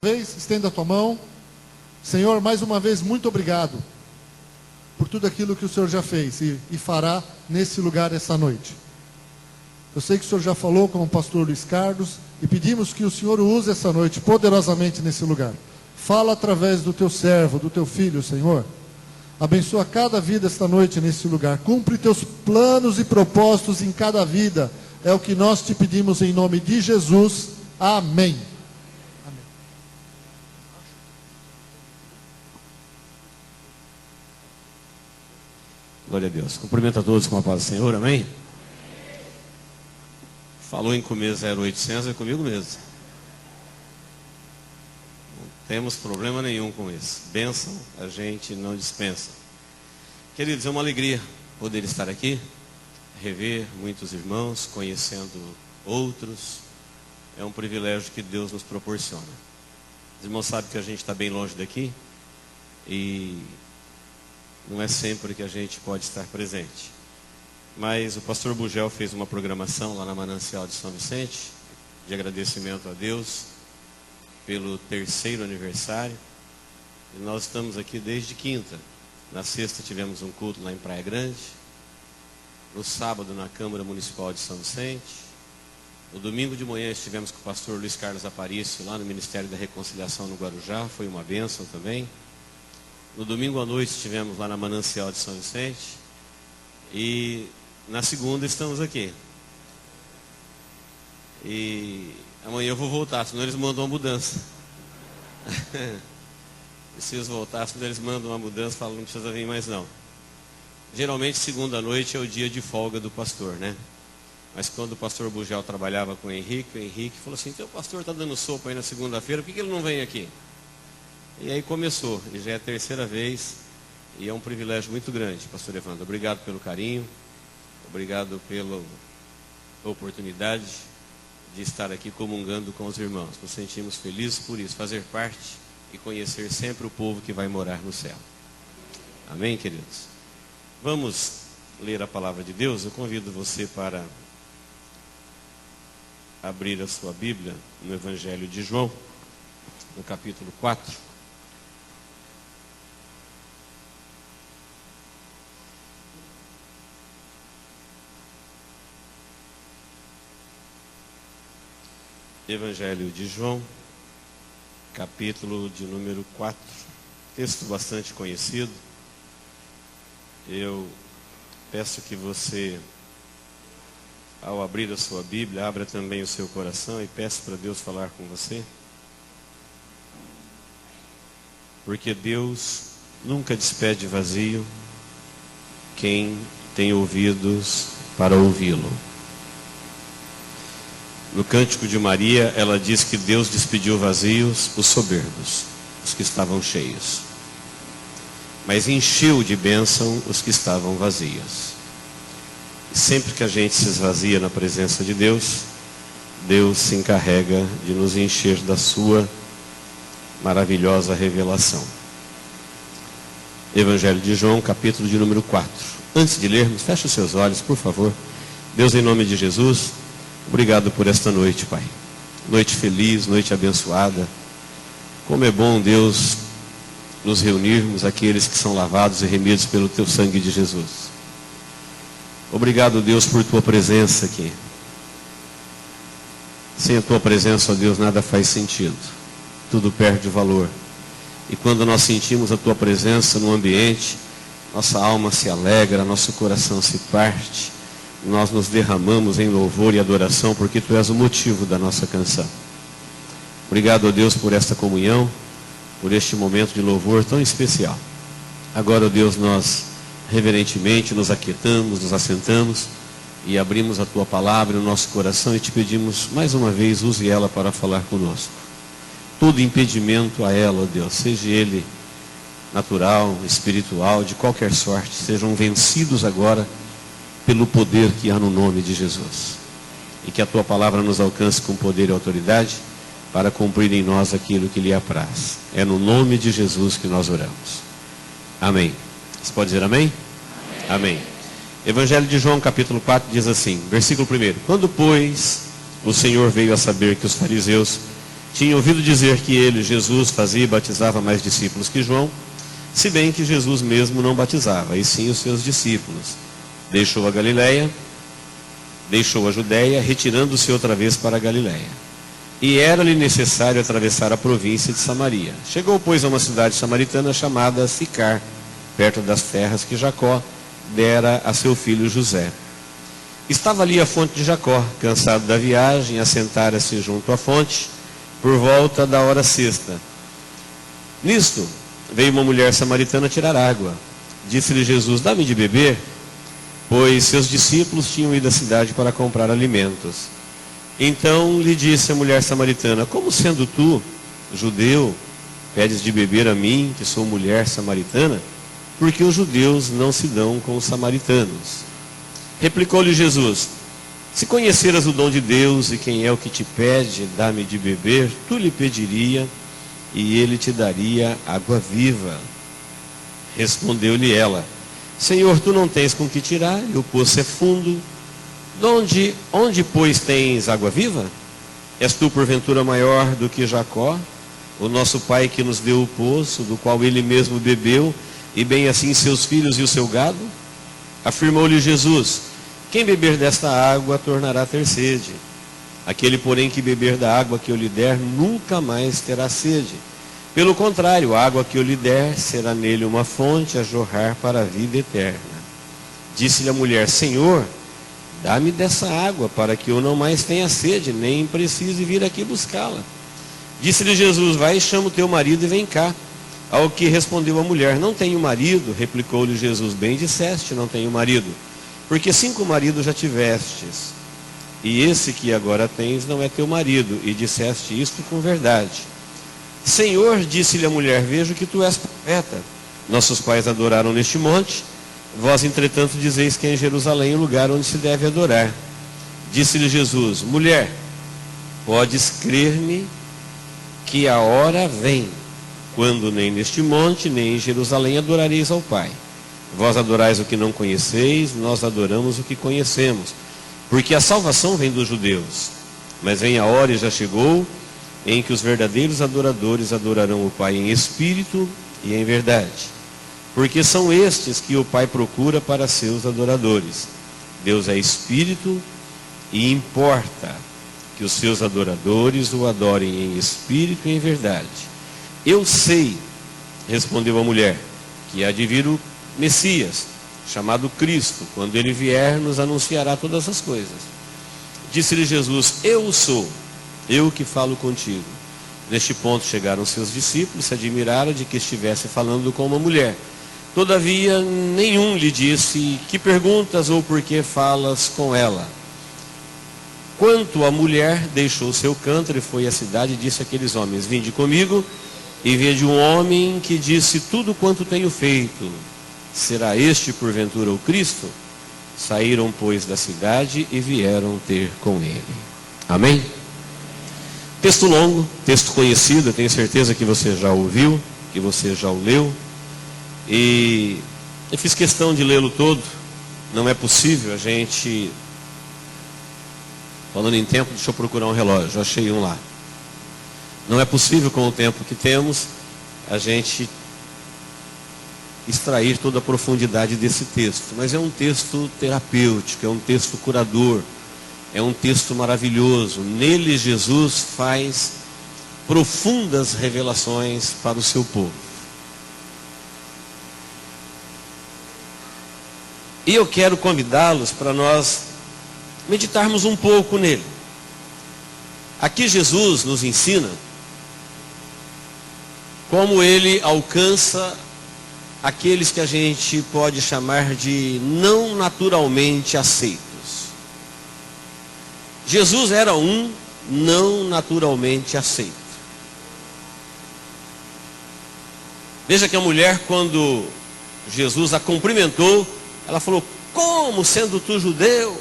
Estenda a tua mão. Senhor, mais uma vez, muito obrigado por tudo aquilo que o Senhor já fez e fará nesse lugar essa noite. Eu sei que o Senhor já falou com o pastor Luiz Carlos e pedimos que o Senhor o use essa noite poderosamente nesse lugar. Fala através do teu servo, do teu filho, Senhor. Abençoa cada vida esta noite nesse lugar. Cumpre teus planos e propósitos em cada vida. É o que nós te pedimos em nome de Jesus. Amém. Glória a Deus. Cumprimento a todos com a paz do Senhor, amém? Falou em comer 0800, é comigo mesmo. Não temos problema nenhum com isso. Bênção, a gente não dispensa. Queridos, é uma alegria poder estar aqui, rever muitos irmãos, conhecendo outros. É um privilégio que Deus nos proporciona. Os irmãos sabem que a gente está bem longe daqui e não é sempre que a gente pode estar presente. Mas o pastor Bugel fez uma programação lá na Manancial de São Vicente, de agradecimento a Deus pelo 3º aniversário. E nós estamos aqui desde quinta. Na sexta tivemos um culto lá em Praia Grande. No sábado na Câmara Municipal de São Vicente. No domingo de manhã estivemos com o pastor Luiz Carlos Aparício lá no Ministério da Reconciliação no Guarujá. Foi uma bênção também. No domingo à noite estivemos lá na Manancial de São Vicente. E na segunda estamos aqui. E amanhã eu vou voltar, senão eles mandam uma mudança. Preciso voltar, senão eles mandam uma mudança, falam não precisa vir mais não. Geralmente segunda noite é o dia de folga do pastor, né? Mas quando o pastor Bugel trabalhava com o Henrique falou assim, então o pastor está dando sopa aí na segunda-feira, por que ele não vem aqui? E aí começou, e já é a 3ª vez, e é um privilégio muito grande, pastor Evandro. Obrigado pelo carinho, obrigado pela oportunidade de estar aqui comungando com os irmãos. Nos sentimos felizes por isso, fazer parte e conhecer sempre o povo que vai morar no céu. Amém, queridos? Vamos ler a palavra de Deus. Eu convido você para abrir a sua Bíblia no Evangelho de João, no capítulo 4. Evangelho de João, capítulo de número 4, texto bastante conhecido. Eu peço que você, ao abrir a sua Bíblia, abra também o seu coração e peça para Deus falar com você. Porque Deus nunca despede vazio quem tem ouvidos para ouvi-lo. No Cântico de Maria, ela diz que Deus despediu vazios os soberbos, os que estavam cheios. Mas encheu de bênção os que estavam vazios. E sempre que a gente se esvazia na presença de Deus, Deus se encarrega de nos encher da sua maravilhosa revelação. Evangelho de João, capítulo de número 4. Antes de lermos, feche os seus olhos, por favor. Deus, em nome de Jesus, obrigado por esta noite, Pai. Noite feliz, noite abençoada. Como é bom, Deus, nos reunirmos, aqueles que são lavados e remidos pelo Teu sangue de Jesus. Obrigado, Deus, por Tua presença aqui. Sem a Tua presença, ó Deus, nada faz sentido. Tudo perde valor. E quando nós sentimos a Tua presença no ambiente, nossa alma se alegra, nosso coração se parte. Nós nos derramamos em louvor e adoração, porque Tu és o motivo da nossa canção. Obrigado, ó Deus, por esta comunhão, por este momento de louvor tão especial. Agora, ó Deus, nós reverentemente nos aquietamos, nos assentamos e abrimos a Tua palavra no nosso coração e Te pedimos, mais uma vez, use ela para falar conosco. Todo impedimento a ela, ó Deus, seja ele natural, espiritual, de qualquer sorte, sejam vencidos agora pelo poder que há no nome de Jesus. E que a Tua palavra nos alcance com poder e autoridade para cumprir em nós aquilo que lhe apraz. É no nome de Jesus que nós oramos. Amém. Você pode dizer amém? Amém. Amém. Evangelho de João, capítulo 4, diz assim, versículo 1. Quando, pois, o Senhor veio a saber que os fariseus tinha ouvido dizer que ele, Jesus, fazia e batizava mais discípulos que João, se bem que Jesus mesmo não batizava, e sim os seus discípulos. Deixou a Galileia, deixou a Judéia, retirando-se outra vez para a Galileia. E era-lhe necessário atravessar a província de Samaria. Chegou, pois, a uma cidade samaritana chamada Sicar, perto das terras que Jacó dera a seu filho José. Estava ali a fonte de Jacó. Cansado da viagem, assentara-se junto à fonte, por volta da hora sexta. Nisto, veio uma mulher samaritana tirar água. Disse-lhe Jesus: dá-me de beber, pois seus discípulos tinham ido à cidade para comprar alimentos. Então lhe disse a mulher samaritana: como sendo tu, judeu, pedes de beber a mim, que sou mulher samaritana? Porque os judeus não se dão com os samaritanos. Replicou-lhe Jesus: se conheceras o dom de Deus e quem é o que te pede, dá-me de beber, tu lhe pediria e ele te daria água viva. Respondeu-lhe ela: Senhor, tu não tens com que tirar, e o poço é fundo. Onde, pois, tens água viva? És tu, porventura, maior do que Jacó, o nosso pai, que nos deu o poço, do qual ele mesmo bebeu, e bem assim seus filhos e o seu gado? Afirmou-lhe Jesus: quem beber desta água tornará a ter sede. Aquele, porém, que beber da água que eu lhe der, nunca mais terá sede. Pelo contrário, a água que eu lhe der será nele uma fonte a jorrar para a vida eterna. Disse-lhe a mulher: Senhor, dá-me dessa água, para que eu não mais tenha sede, nem precise vir aqui buscá-la. Disse-lhe Jesus: vai e chama o teu marido e vem cá. Ao que respondeu a mulher: não tenho marido. Replicou-lhe Jesus: bem disseste, não tenho marido, porque 5 maridos já tivestes, e esse que agora tens não é teu marido, e disseste isto com verdade. Senhor, disse-lhe a mulher: vejo que tu és profeta. Nossos pais adoraram neste monte, vós entretanto dizeis que é em Jerusalém o lugar onde se deve adorar. Disse-lhe Jesus: mulher, podes crer-me que a hora vem, quando nem neste monte, nem em Jerusalém adorareis ao Pai. Vós adorais o que não conheceis, nós adoramos o que conhecemos, porque a salvação vem dos judeus. Mas vem a hora, e já chegou, em que os verdadeiros adoradores adorarão o Pai em espírito e em verdade. Porque são estes que o Pai procura para seus adoradores. Deus é espírito, e importa que os seus adoradores o adorem em espírito e em verdade. Eu sei, respondeu a mulher, que há de vir o Messias, chamado Cristo. Quando ele vier, nos anunciará todas as coisas. Disse-lhe Jesus: eu sou, eu que falo contigo. Neste ponto chegaram seus discípulos, se admiraram de que estivesse falando com uma mulher. Todavia, nenhum lhe disse: que perguntas ou por que falas com ela? Quanto à mulher, deixou seu cântaro e foi à cidade e disse àqueles homens: vinde comigo e vede um homem que disse tudo quanto tenho feito. Será este porventura o Cristo? Saíram, pois, da cidade e vieram ter com ele. Amém? Texto longo, texto conhecido, eu tenho certeza que você já ouviu, que você já o leu. E eu fiz questão de lê-lo todo. Não é possível a gente... Falando em tempo, deixa eu procurar um relógio, eu achei um lá. Não é possível, com o tempo que temos, a gente extrair toda a profundidade desse texto. Mas é um texto terapêutico, é um texto curador, é um texto maravilhoso. Nele Jesus faz profundas revelações para o seu povo. E eu quero convidá-los para nós meditarmos um pouco nele. Aqui Jesus nos ensina como ele alcança aqueles que a gente pode chamar de não naturalmente aceitos. Jesus era um não naturalmente aceito. Veja que a mulher, quando Jesus a cumprimentou, ela falou: como, sendo tu judeu,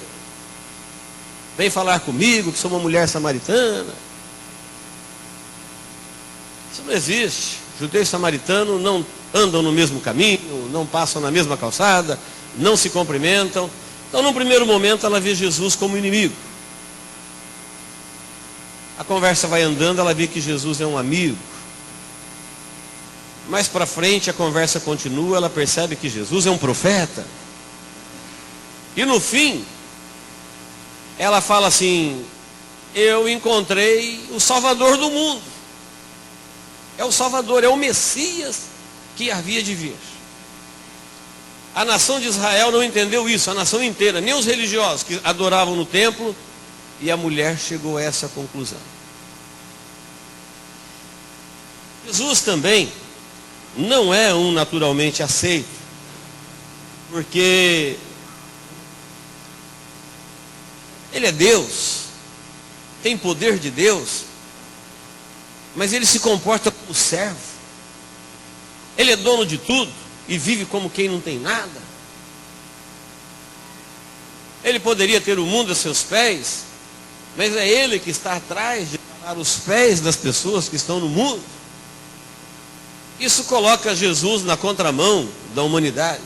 vem falar comigo, que sou uma mulher samaritana? Isso não existe. Judeu e samaritano não andam no mesmo caminho, não passam na mesma calçada, não se cumprimentam. Então, num primeiro momento, ela vê Jesus como inimigo. A conversa vai andando, ela vê que Jesus é um amigo. Mais para frente a conversa continua, ela percebe que Jesus é um profeta. E no fim, ela fala assim: eu encontrei o Salvador do mundo. É o Salvador, é o Messias que havia de vir. A nação de Israel não entendeu isso, a nação inteira, nem os religiosos que adoravam no templo, e a mulher chegou a essa conclusão. Jesus também não é um naturalmente aceito, porque ele é Deus, tem poder de Deus, mas ele se comporta como servo. Ele é dono de tudo e vive como quem não tem nada. Ele poderia ter o mundo a seus pés, mas é ele que está atrás de lavar os pés das pessoas que estão no mundo. Isso coloca Jesus na contramão da humanidade.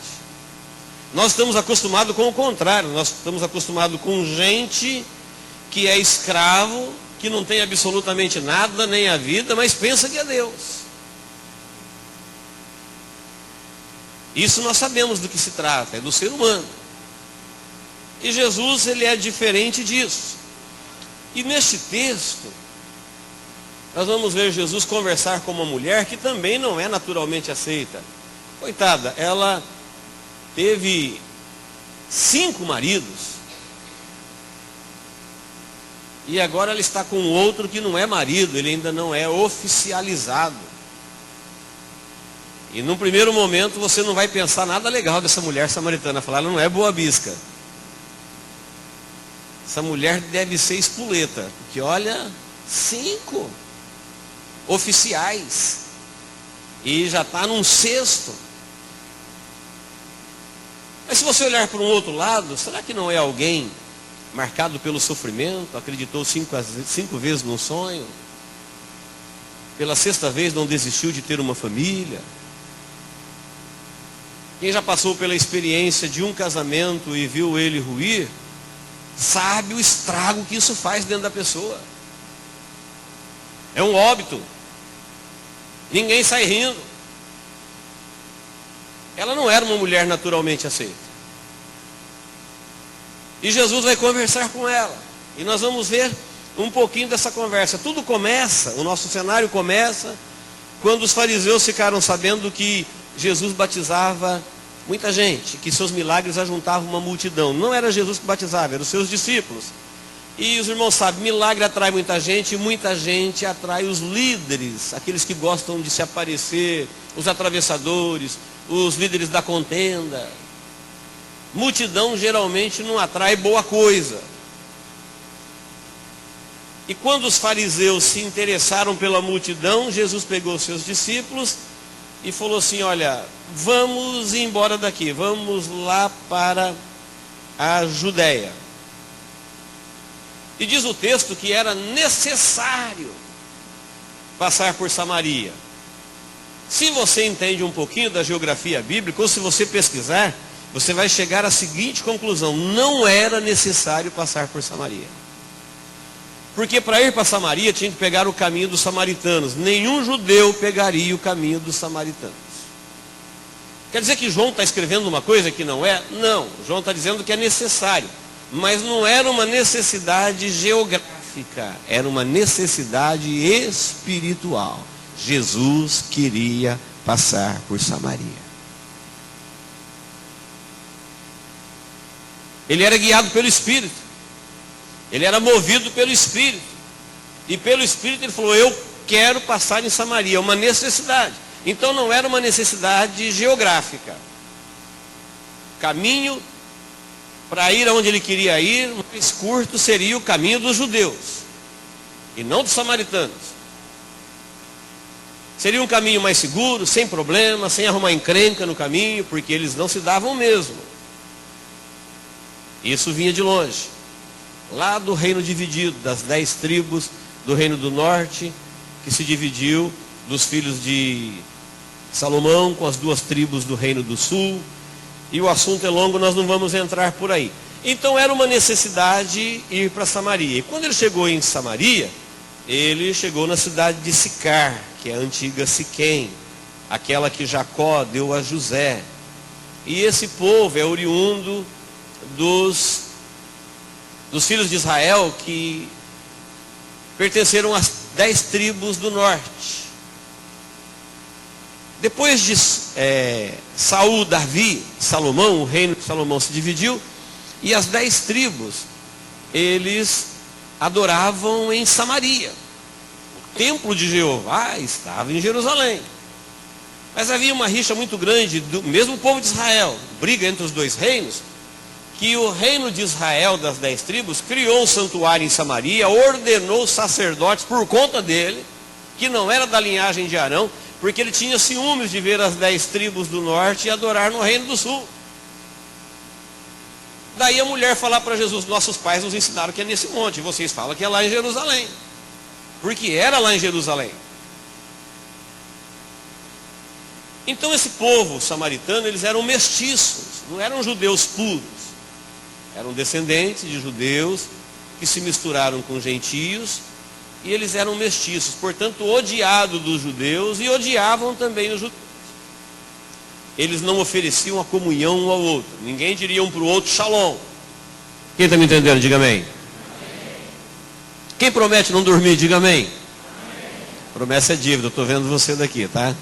Nós estamos acostumados com o contrário, nós estamos acostumados com gente que é escravo, que não tem absolutamente nada, nem a vida, mas pensa que é Deus. Isso nós sabemos do que se trata, é do ser humano. E Jesus, ele é diferente disso. E neste texto, nós vamos ver Jesus conversar com uma mulher que também não é naturalmente aceita. Coitada, ela teve 5 maridos. E agora ela está com outro que não é marido, ele ainda não é oficializado. E num primeiro momento você não vai pensar nada legal dessa mulher samaritana. Falar, ela não é boa bisca. Essa mulher deve ser espoleta. Porque olha, 5 oficiais. E já está num 6º. Mas se você olhar para um outro lado, será que não é alguém marcado pelo sofrimento, acreditou 5 vezes num sonho, pela 6ª vez não desistiu de ter uma família? Quem já passou pela experiência de um casamento e viu ele ruir, sabe o estrago que isso faz dentro da pessoa. É um óbito. Ninguém sai rindo. Ela não era uma mulher naturalmente aceita. E Jesus vai conversar com ela. E nós vamos ver um pouquinho dessa conversa. Tudo começa, o nosso cenário começa, quando os fariseus ficaram sabendo que Jesus batizava muita gente, que seus milagres ajuntavam uma multidão. Não era Jesus que batizava, eram os seus discípulos. E os irmãos sabem, milagre atrai muita gente, e muita gente atrai os líderes, aqueles que gostam de se aparecer, os atravessadores, os líderes da contenda. Multidão geralmente não atrai boa coisa. E quando os fariseus se interessaram pela multidão, Jesus pegou seus discípulos e falou assim: olha, vamos embora daqui, vamos lá para a Judéia. E diz o texto que era necessário passar por Samaria. Se você entende um pouquinho da geografia bíblica, ou se você pesquisar, você vai chegar à seguinte conclusão: não era necessário passar por Samaria. Porque para ir para Samaria tinha que pegar o caminho dos samaritanos. Nenhum judeu pegaria o caminho dos samaritanos. Quer dizer que João está escrevendo uma coisa que não é? Não, João está dizendo que é necessário. Mas não era uma necessidade geográfica, era uma necessidade espiritual. Jesus queria passar por Samaria. Ele era guiado pelo Espírito. Ele era movido pelo Espírito. E pelo Espírito ele falou: eu quero passar em Samaria. É uma necessidade. Então não era uma necessidade geográfica. Caminho para ir aonde ele queria ir, mais curto seria o caminho dos judeus. E não dos samaritanos. Seria um caminho mais seguro, sem problema, sem arrumar encrenca no caminho, porque eles não se davam mesmo. Isso vinha de longe. Lá do reino dividido, das 10 tribos do reino do norte, que se dividiu dos filhos de Salomão com as 2 tribos do reino do sul. E o assunto é longo, nós não vamos entrar por aí. Então era uma necessidade ir para Samaria. E quando ele chegou em Samaria, ele chegou na cidade de Sicar, que é a antiga Siquém, aquela que Jacó deu a José. E esse povo é oriundo dos filhos de Israel que pertenceram às 10 tribos do norte. Depois de Saul, Davi, Salomão, o reino de Salomão se dividiu, e as 10 tribos, eles adoravam em Samaria. O templo de Jeová estava em Jerusalém. Mas havia uma rixa muito grande do mesmo povo de Israel, briga entre os dois reinos, que o reino de Israel das 10 tribos criou um santuário em Samaria, ordenou sacerdotes por conta dele, que não era da linhagem de Arão, porque ele tinha ciúmes de ver as 10 tribos do norte e adorar no reino do sul. Daí a mulher falar para Jesus: nossos pais nos ensinaram que é nesse monte, e vocês falam que é lá em Jerusalém. Porque era lá em Jerusalém. Então esse povo samaritano, eles eram mestiços, não eram judeus puros. Eram descendentes de judeus que se misturaram com gentios, e eles eram mestiços, portanto odiados dos judeus e odiavam também os judeus. Eles não ofereciam a comunhão um ao outro. Ninguém diria um para o outro shalom. Quem está me entendendo? Diga amém. Quem promete não dormir, diga amém. Promessa é dívida, eu estou vendo você daqui, tá?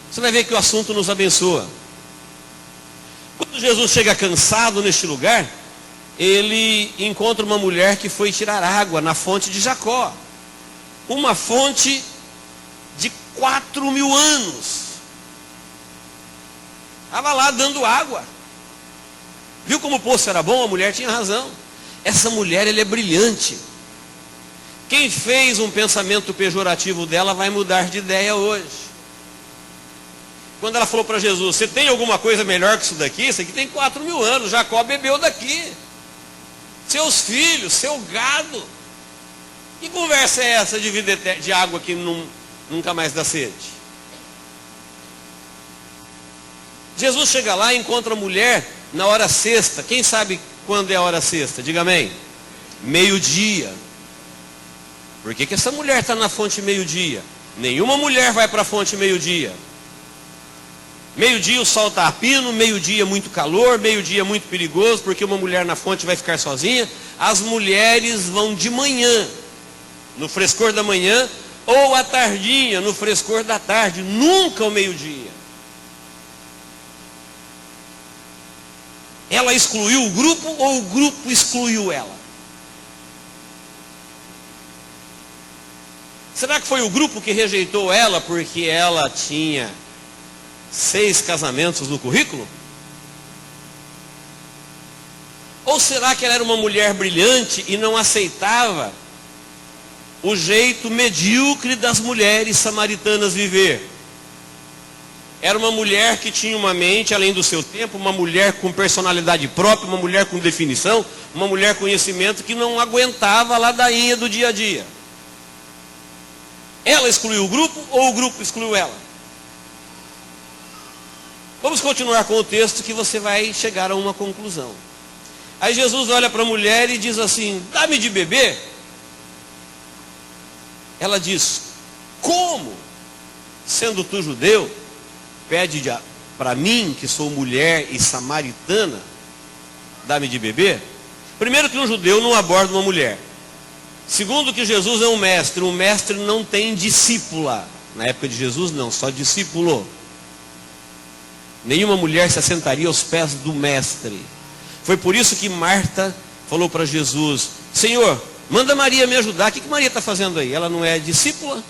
Você vai ver que o assunto nos abençoa. Quando Jesus chega cansado neste lugar, ele encontra uma mulher que foi tirar água na fonte de Jacó. Uma fonte de 4.000 anos. Estava lá dando água. Viu como o poço era bom? A mulher tinha razão. Essa mulher, ela é brilhante. Quem fez um pensamento pejorativo dela vai mudar de ideia hoje. Quando ela falou para Jesus: você tem alguma coisa melhor que isso daqui? Isso aqui tem 4.000 anos, Jacó bebeu daqui. Seus filhos, seu gado. Que conversa é essa de vida de água que nunca mais dá sede? Jesus chega lá e encontra a mulher na hora sexta. Quem sabe quando é a hora sexta? Diga amém. Meio-dia. Por que essa mulher está na fonte meio-dia? Nenhuma mulher vai para a fonte meio-dia. Meio-dia o sol está a pino, meio-dia muito calor, meio-dia muito perigoso, porque uma mulher na fonte vai ficar sozinha. As mulheres vão de manhã, no frescor da manhã, ou à tardinha, no frescor da tarde, nunca ao meio-dia. Ela excluiu o grupo ou o grupo excluiu ela? Será que foi o grupo que rejeitou ela porque ela tinha 6 casamentos no currículo? Ou será que ela era uma mulher brilhante e não aceitava o jeito medíocre das mulheres samaritanas viver? Era uma mulher que tinha uma mente além do seu tempo, uma mulher com personalidade própria, uma mulher com definição, uma mulher com conhecimento que não aguentava a ladainha do dia a dia. Ela excluiu o grupo ou o grupo excluiu ela? Vamos continuar com o texto que você vai chegar a uma conclusão. Aí Jesus olha para a mulher e diz assim: dá-me de beber. Ela diz: como? Sendo tu judeu, pede para mim, que sou mulher e samaritana, dá-me de beber? Primeiro que um judeu não aborda uma mulher. Segundo que Jesus é um mestre não tem discípula. Na época de Jesus não, só discípulo. Nenhuma mulher se assentaria aos pés do mestre. Foi por isso que Marta falou para Jesus: Senhor, manda Maria me ajudar. O que Maria está fazendo aí? Ela não é discípula?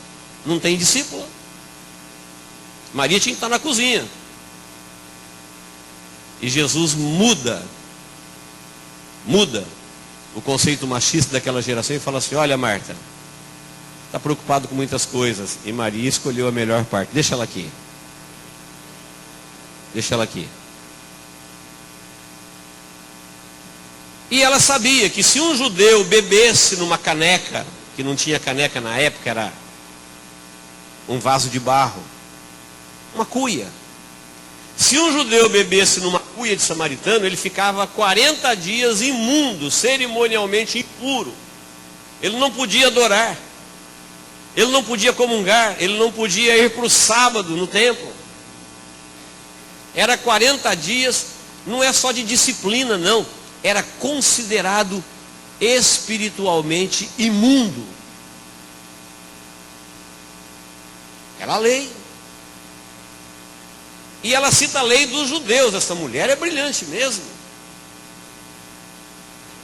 Não tem discípula? Maria tinha que estar na cozinha. E Jesus muda o conceito machista daquela geração e fala assim: olha, Marta, está preocupado com muitas coisas, e Maria escolheu a melhor parte. Deixa ela aqui. Deixa ela aqui. E ela sabia que se um judeu bebesse numa caneca, que não tinha caneca na época, era um vaso de barro, uma cuia. Se um judeu bebesse numa cuia de samaritano, ele ficava 40 dias imundo, cerimonialmente impuro. ele não podia adorar, ele não podia comungar, ele não podia ir para o sábado no templo. Era 40 dias, não é só de disciplina, não, era considerado espiritualmente imundo. Era a lei. E ela cita a lei dos judeus. Essa mulher é brilhante mesmo.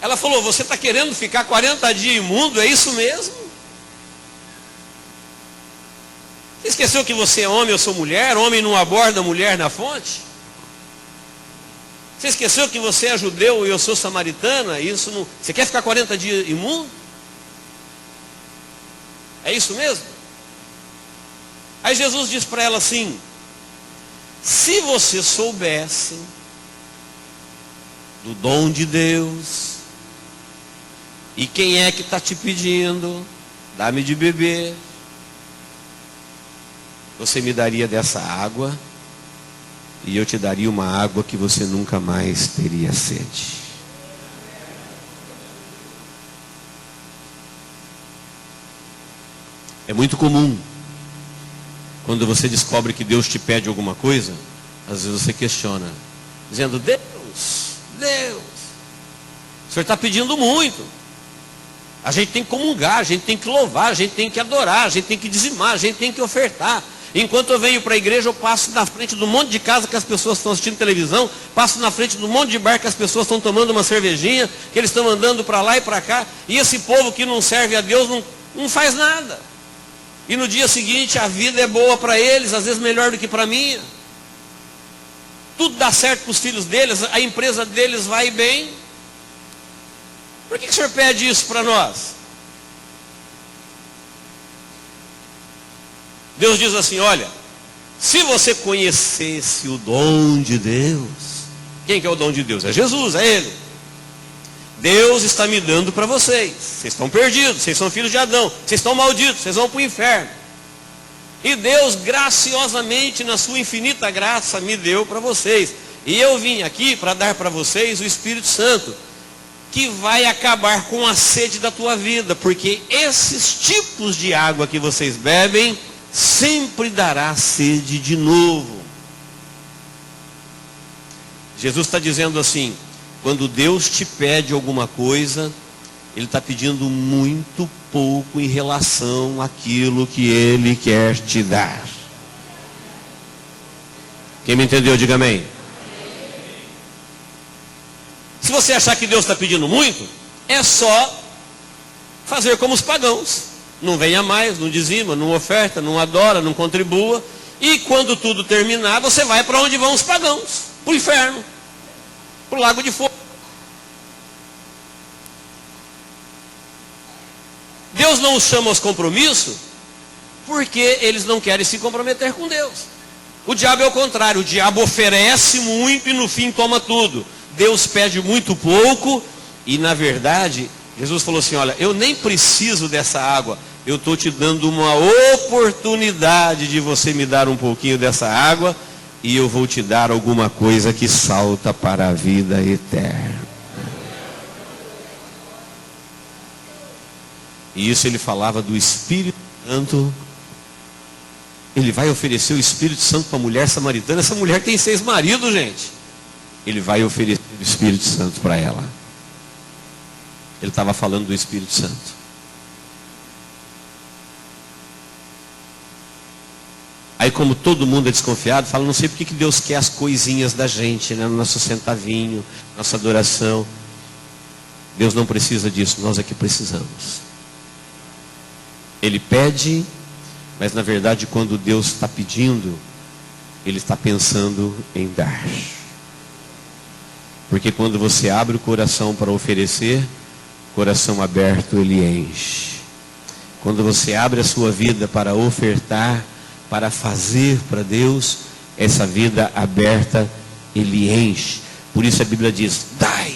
Ela falou: você está querendo ficar 40 dias imundo? É isso mesmo? Você esqueceu que você é homem, eu sou mulher? Homem não aborda mulher na fonte? Você esqueceu que você é judeu e eu sou samaritana? Isso não... Você quer ficar 40 dias imundo? É isso mesmo? Aí Jesus diz para ela assim: se você soubesse do dom de Deus, e quem é que está te pedindo, dá-me de beber, você me daria dessa água, e eu te daria uma água que você nunca mais teria sede. É muito comum, quando você descobre que Deus te pede alguma coisa, às vezes você questiona, dizendo: Deus, o Senhor está pedindo muito. A gente tem que comungar, a gente tem que louvar, a gente tem que adorar, a gente tem que dizimar, a gente tem que ofertar. Enquanto eu venho para a igreja, eu passo na frente de um monte de casa que as pessoas estão assistindo televisão, passo na frente de um monte de bar que as pessoas estão tomando uma cervejinha, que eles estão andando para lá e para cá, e esse povo que não serve a Deus não faz nada. E no dia seguinte a vida é boa para eles, às vezes melhor do que para mim. Tudo dá certo para os filhos deles, a empresa deles vai bem. Por que o Senhor pede isso para nós? Deus diz assim: olha, se você conhecesse o dom de Deus. Quem que é o dom de Deus? É Jesus, é Ele. Deus está me dando para vocês. Vocês estão perdidos, vocês são filhos de Adão, vocês estão malditos, vocês vão para o inferno. E Deus graciosamente, na sua infinita graça, me deu para vocês. E eu vim aqui para dar para vocês o Espírito Santo, que vai acabar com a sede da tua vida, porque esses tipos de água que vocês bebem sempre dará sede de novo. Jesus está dizendo assim: quando Deus te pede alguma coisa, Ele está pedindo muito pouco em relação àquilo que Ele quer te dar. Quem me entendeu, diga amém. Se você achar que Deus está pedindo muito, é só fazer como os pagãos: não venha mais, não dizima, não oferta, não adora, não contribua. E quando tudo terminar, você vai para onde vão os pagãos: para o inferno, para o lago de fogo. Deus não os chama aos compromissos porque eles não querem se comprometer com Deus. O diabo é o contrário: o diabo oferece muito e no fim toma tudo. Deus pede muito pouco e, na verdade, Jesus falou assim: olha, eu nem preciso dessa água, eu estou te dando uma oportunidade de você me dar um pouquinho dessa água, e eu vou te dar alguma coisa que salta para a vida eterna. E isso ele falava do Espírito Santo. Ele vai oferecer o Espírito Santo para a mulher samaritana. Essa mulher tem 6 maridos, gente. Ele vai oferecer o Espírito Santo para ela. Ele estava falando do Espírito Santo. Aí, como todo mundo é desconfiado, fala: não sei porque que Deus quer as coisinhas da gente, né? No nosso centavinho, nossa adoração. Deus não precisa disso, nós é que precisamos. Ele pede, mas na verdade quando Deus está pedindo, Ele está pensando em dar. Porque quando você abre o coração para oferecer, coração aberto Ele enche. Quando você abre a sua vida para ofertar, para fazer para Deus, essa vida aberta Ele enche. Por isso a Bíblia diz: dai,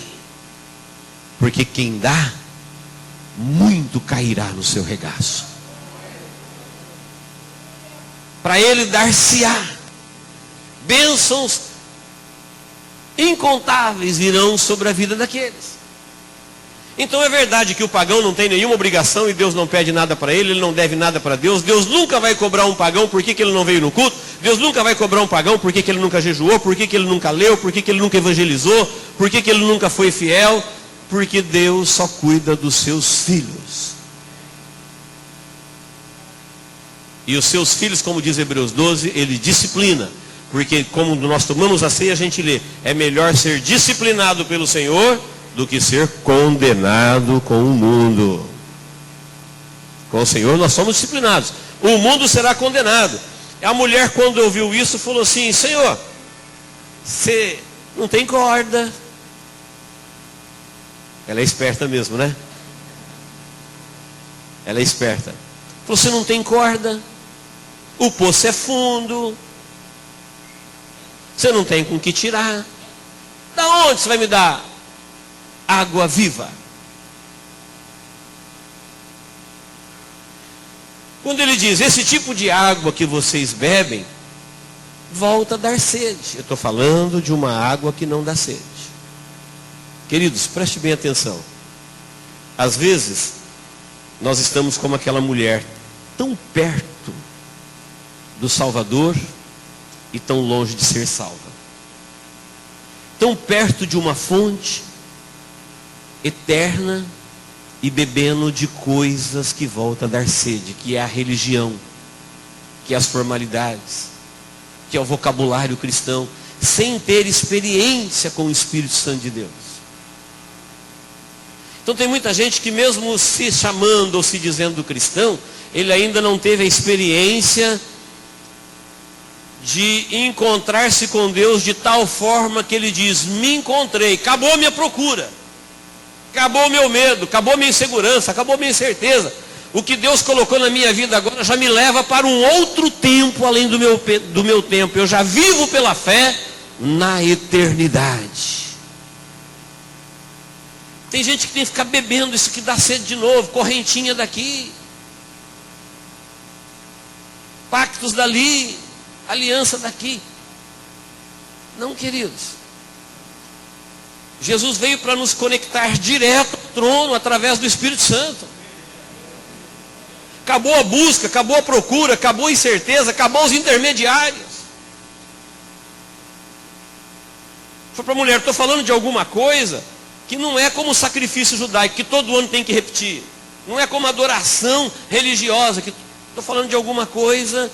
porque quem dá, muito cairá no seu regaço. Para Ele dar-se-á, bênçãos incontáveis virão sobre a vida daqueles. Então é verdade que o pagão não tem nenhuma obrigação e Deus não pede nada para ele não deve nada para Deus. Deus nunca vai cobrar um pagão por que ele não veio no culto. Deus nunca vai cobrar um pagão por que ele nunca jejuou, por que ele nunca leu, por que ele nunca evangelizou, por que ele nunca foi fiel. Porque Deus só cuida dos seus filhos. E os seus filhos, como diz Hebreus 12, ele disciplina. Porque como nós tomamos a ceia, a gente lê, é melhor ser disciplinado pelo Senhor do que ser condenado com o mundo. Com o Senhor nós somos disciplinados. O mundo será condenado. A mulher, quando ouviu isso, falou assim: Senhor, você não tem corda. Ela é esperta mesmo, né? Ela é esperta. Falou: você não tem corda. O poço é fundo. Você não tem com que tirar. Da onde você vai me dar água viva? Quando ele diz, esse tipo de água que vocês bebem, volta a dar sede. Eu estou falando de uma água que não dá sede. Queridos, preste bem atenção. Às vezes, nós estamos como aquela mulher, tão perto do Salvador e tão longe de ser salva. Tão perto de uma fonte eterna e bebendo de coisas que voltam a dar sede, que é a religião, que é as formalidades, que é o vocabulário cristão, sem ter experiência com o Espírito Santo de Deus. Então tem muita gente que mesmo se chamando ou se dizendo cristão, ele ainda não teve a experiência de encontrar-se com Deus de tal forma que ele diz, me encontrei, acabou a minha procura. Acabou o meu medo, acabou a minha insegurança, acabou a minha incerteza. O que Deus colocou na minha vida agora já me leva para um outro tempo além do meu tempo. Eu já vivo pela fé na eternidade. Tem gente que tem que ficar bebendo isso que dá sede de novo, correntinha daqui, pactos dali, aliança daqui. Não, queridos. Jesus veio para nos conectar direto ao trono através do Espírito Santo. Acabou a busca, acabou a procura, acabou a incerteza, acabou os intermediários. Foi para a mulher, estou falando de alguma coisa que não é como o sacrifício judaico, que todo ano tem que repetir. Não é como a adoração religiosa, que estou falando de alguma coisa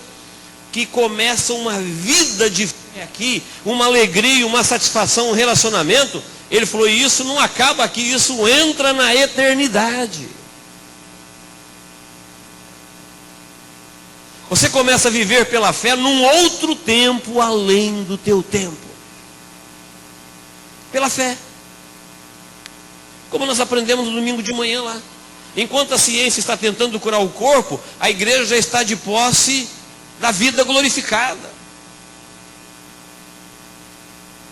que começa uma vida de fé aqui, uma alegria, uma satisfação, um relacionamento. Ele falou, isso não acaba aqui, isso entra na eternidade. Você começa a viver pela fé num outro tempo além do teu tempo. Pela fé. Como nós aprendemos no domingo de manhã lá. Enquanto a ciência está tentando curar o corpo, a igreja já está de posse da vida glorificada.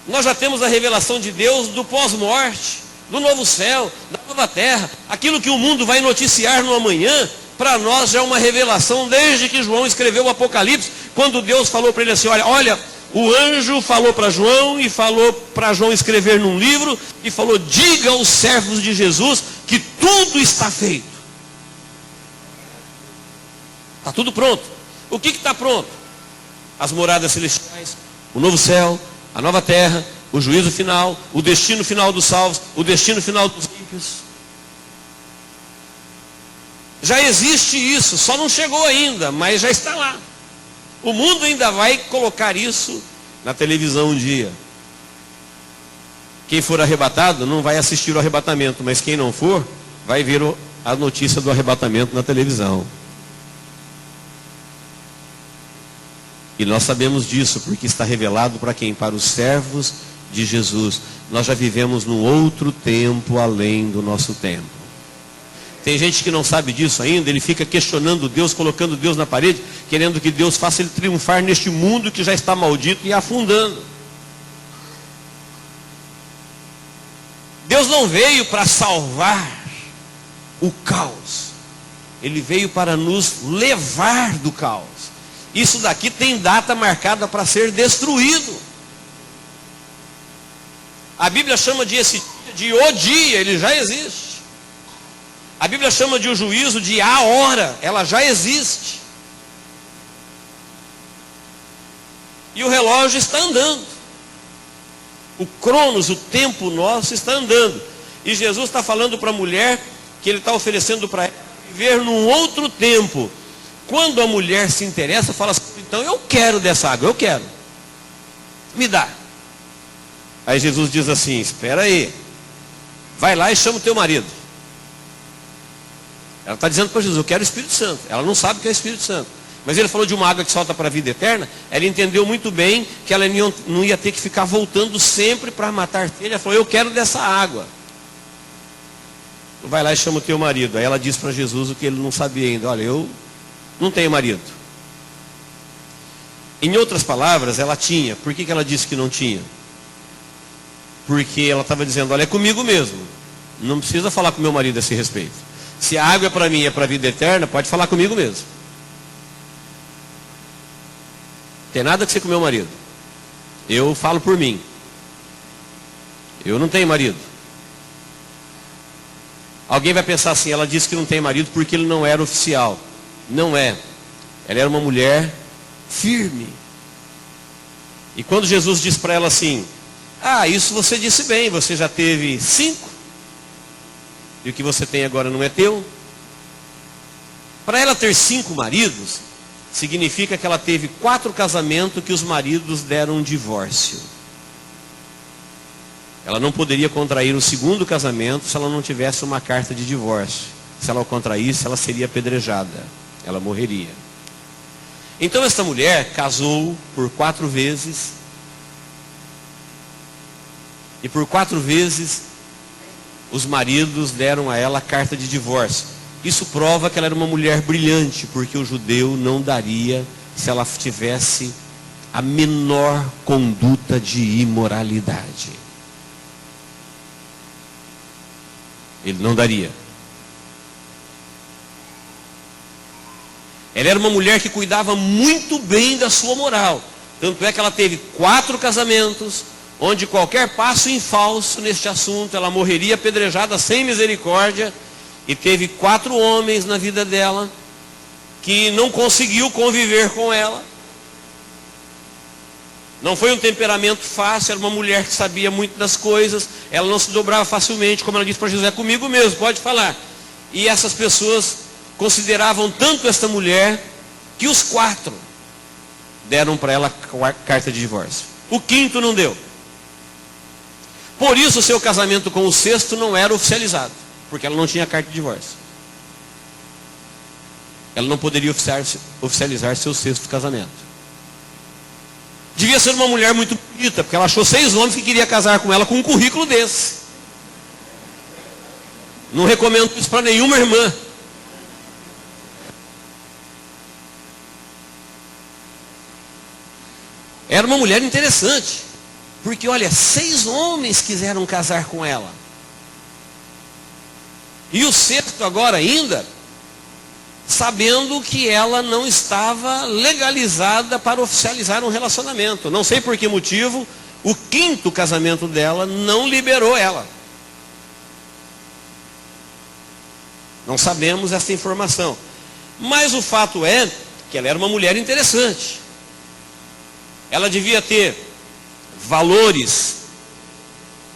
Nós já temos a revelação de Deus do pós-morte, do novo céu, da nova terra. Aquilo que o mundo vai noticiar no amanhã, para nós já é uma revelação desde que João escreveu o Apocalipse, quando Deus falou para ele assim, olha, o anjo falou para João e falou para João escrever num livro e falou, diga aos servos de Jesus que tudo está feito. Está tudo pronto. O que está pronto? As moradas celestiais, o novo céu, a nova terra, o juízo final, o destino final dos salvos, o destino final dos ímpios. Já existe isso, só não chegou ainda, mas já está lá. O mundo ainda vai colocar isso na televisão um dia. Quem for arrebatado não vai assistir o arrebatamento, mas quem não for, vai ver a notícia do arrebatamento na televisão. E nós sabemos disso, porque está revelado para quem? Para os servos de Jesus. Nós já vivemos num outro tempo além do nosso tempo. Tem gente que não sabe disso ainda, ele fica questionando Deus, colocando Deus na parede, querendo que Deus faça ele triunfar neste mundo que já está maldito e afundando. Deus não veio para salvar o caos. Ele veio para nos levar do caos. Isso daqui tem data marcada para ser destruído. A Bíblia chama de esse dia de o dia, ele já existe. A Bíblia chama de o juízo de a hora, ela já existe. E o relógio está andando. O cronos, o tempo nosso está andando. E Jesus está falando para a mulher que ele está oferecendo para ela viver num outro tempo. Quando a mulher se interessa, fala assim, então eu quero dessa água, eu quero. Me dá. Aí Jesus diz assim, espera aí. Vai lá e chama o teu marido. Ela está dizendo para Jesus, eu quero o Espírito Santo. Ela não sabe o que é o Espírito Santo. Mas ele falou de uma água que solta para a vida eterna. Ela entendeu muito bem que ela não ia ter que ficar voltando sempre para matar sede. Ela falou, eu quero dessa água. Vai lá e chama o teu marido. Aí ela diz para Jesus o que ele não sabia ainda. Olha, eu não tenho marido. Em outras palavras, ela tinha. Por que ela disse que não tinha? Porque ela estava dizendo, olha, é comigo mesmo. Não precisa falar com meu marido a esse respeito. Se a água é para mim e é para a vida eterna, pode falar comigo mesmo. Tem nada que ser com meu marido. Eu falo por mim. Eu não tenho marido. Alguém vai pensar assim, ela disse que não tem marido porque ele não era oficial. Não é. Ela era uma mulher firme. E quando Jesus disse para ela assim, isso você disse bem, você já teve 5, e o que você tem agora não é teu. Para ela ter 5 maridos, significa que ela teve 4 casamentos que os maridos deram um divórcio. Ela não poderia contrair um segundo casamento se ela não tivesse uma carta de divórcio. Se ela o contraísse, ela seria apedrejada. Ela morreria. Então esta mulher casou por 4 vezes. E por 4 vezes os maridos deram a ela a carta de divórcio. Isso prova que ela era uma mulher brilhante, porque o judeu não daria se ela tivesse a menor conduta de imoralidade. Ele não daria. Ela era uma mulher que cuidava muito bem da sua moral. Tanto é que ela teve 4 casamentos, onde qualquer passo em falso neste assunto, ela morreria apedrejada sem misericórdia. E teve 4 homens na vida dela, que não conseguiu conviver com ela. Não foi um temperamento fácil, era uma mulher que sabia muito das coisas, ela não se dobrava facilmente, como ela disse para Jesus, é comigo mesmo, pode falar. E essas pessoas consideravam tanto esta mulher, que os 4 deram para ela a carta de divórcio. O 5º não deu. Por isso o seu casamento com o 6º não era oficializado, porque ela não tinha carta de divórcio. Ela não poderia oficializar seu 6º casamento. Devia ser uma mulher muito bonita, porque ela achou 6 homens que queriam casar com ela com um currículo desse. Não recomendo isso para nenhuma irmã. Era uma mulher interessante, porque olha, 6 homens quiseram casar com ela. E o 6º agora ainda, sabendo que ela não estava legalizada para oficializar um relacionamento. Não sei por que motivo, o 5º casamento dela não liberou ela. Não sabemos essa informação. Mas o fato é que ela era uma mulher interessante. Ela devia ter valores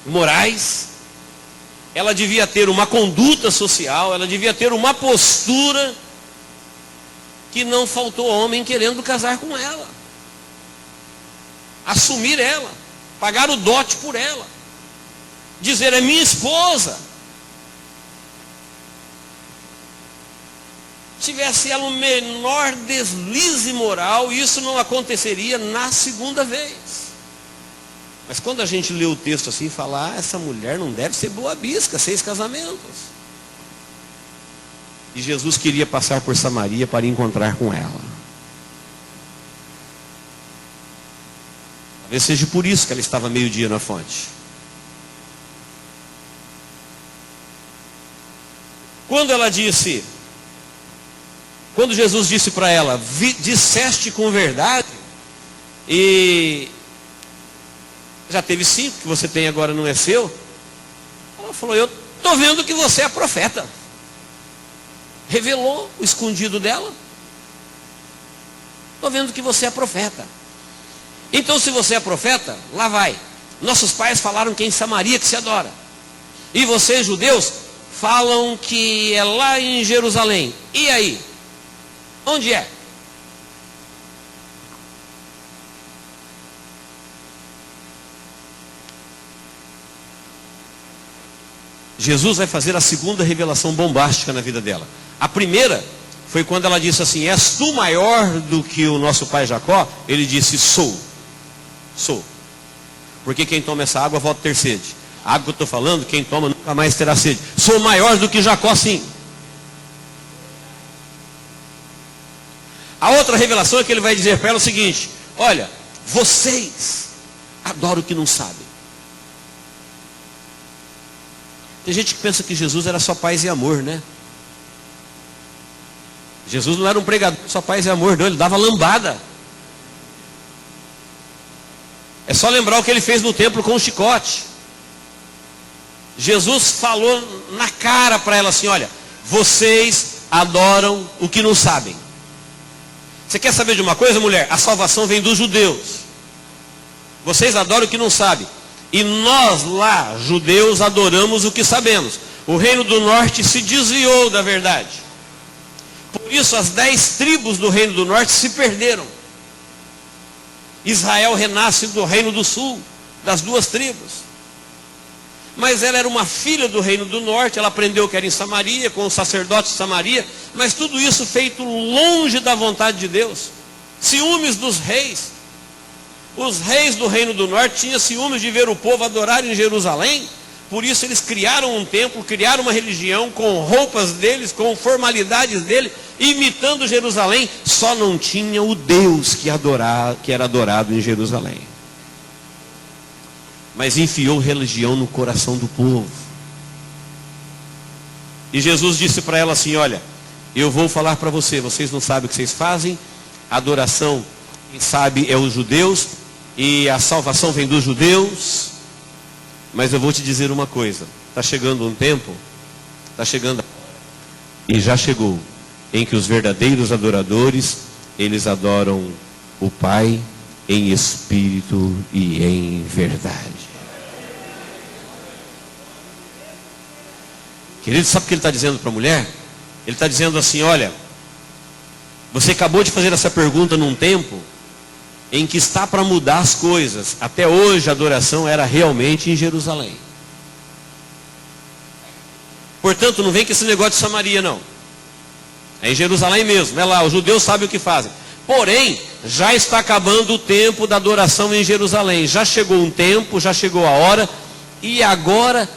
morais, ela devia ter uma conduta social, ela devia ter uma postura que não faltou homem querendo casar com ela, assumir ela, pagar o dote por ela, dizer é minha esposa. Tivesse ela o menor deslize moral, isso não aconteceria na segunda vez. Mas quando a gente lê o texto assim, fala, essa mulher não deve ser boa bisca, 6 casamentos. E Jesus queria passar por Samaria para encontrar com ela. Talvez seja por isso que ela estava meio-dia na fonte. Quando Jesus disse para ela, disseste com verdade, e já teve 5, que você tem agora não é seu. Ela falou, eu estou vendo que você é profeta. revelou o escondido dela. Estou vendo que você é profeta. Então, se você é profeta, lá vai. Nossos pais falaram que é em Samaria que se adora. E vocês, judeus, falam que é lá em Jerusalém. E aí? Onde é? Jesus vai fazer a segunda revelação bombástica na vida dela. A primeira foi quando ela disse assim: és tu maior do que o nosso pai Jacó? Ele disse: sou. Sou. Porque quem toma essa água volta a ter sede. A água que eu estou falando, quem toma nunca mais terá sede. Sou maior do que Jacó, sim. A outra revelação é que ele vai dizer para ela o seguinte: olha, vocês adoram o que não sabem. Tem gente que pensa que Jesus era só paz e amor, né? Jesus não era um pregador só paz e amor, não. Ele dava lambada. É só lembrar o que ele fez no templo com o chicote. Jesus falou na cara para ela assim: olha, vocês adoram o que não sabem. Você quer saber de uma coisa, mulher? A salvação vem dos judeus. Vocês adoram o que não sabem. E nós lá, judeus, adoramos o que sabemos. O reino do norte se desviou da verdade. Por isso as 10 tribos do reino do norte se perderam. Israel renasce do reino do sul, das 2 tribos. Mas ela era uma filha do reino do norte, ela aprendeu que era em Samaria, com os sacerdotes de Samaria, mas tudo isso feito longe da vontade de Deus. Ciúmes dos reis. Os reis do reino do norte tinham ciúmes de ver o povo adorar em Jerusalém. Por isso eles criaram um templo, criaram uma religião com roupas deles, com formalidades dele, imitando Jerusalém. Só não tinha o Deus que era adorado em Jerusalém. Mas enfiou religião no coração do povo. E Jesus disse para ela assim: olha, eu vou falar para vocês não sabem o que vocês fazem. A adoração, quem sabe, é os judeus, e a salvação vem dos judeus. Mas eu vou te dizer uma coisa: está chegando um tempo, e já chegou, em que os verdadeiros adoradores, eles adoram o Pai em espírito e em verdade. Querido, sabe o que ele está dizendo para a mulher? Ele está dizendo assim: olha, você acabou de fazer essa pergunta num tempo em que está para mudar as coisas. Até hoje a adoração era realmente em Jerusalém. Portanto, não vem com esse negócio de Samaria, não. É em Jerusalém mesmo, é lá, os judeus sabem o que fazem. Porém, já está acabando o tempo da adoração em Jerusalém. Já chegou um tempo, já chegou a hora, e agora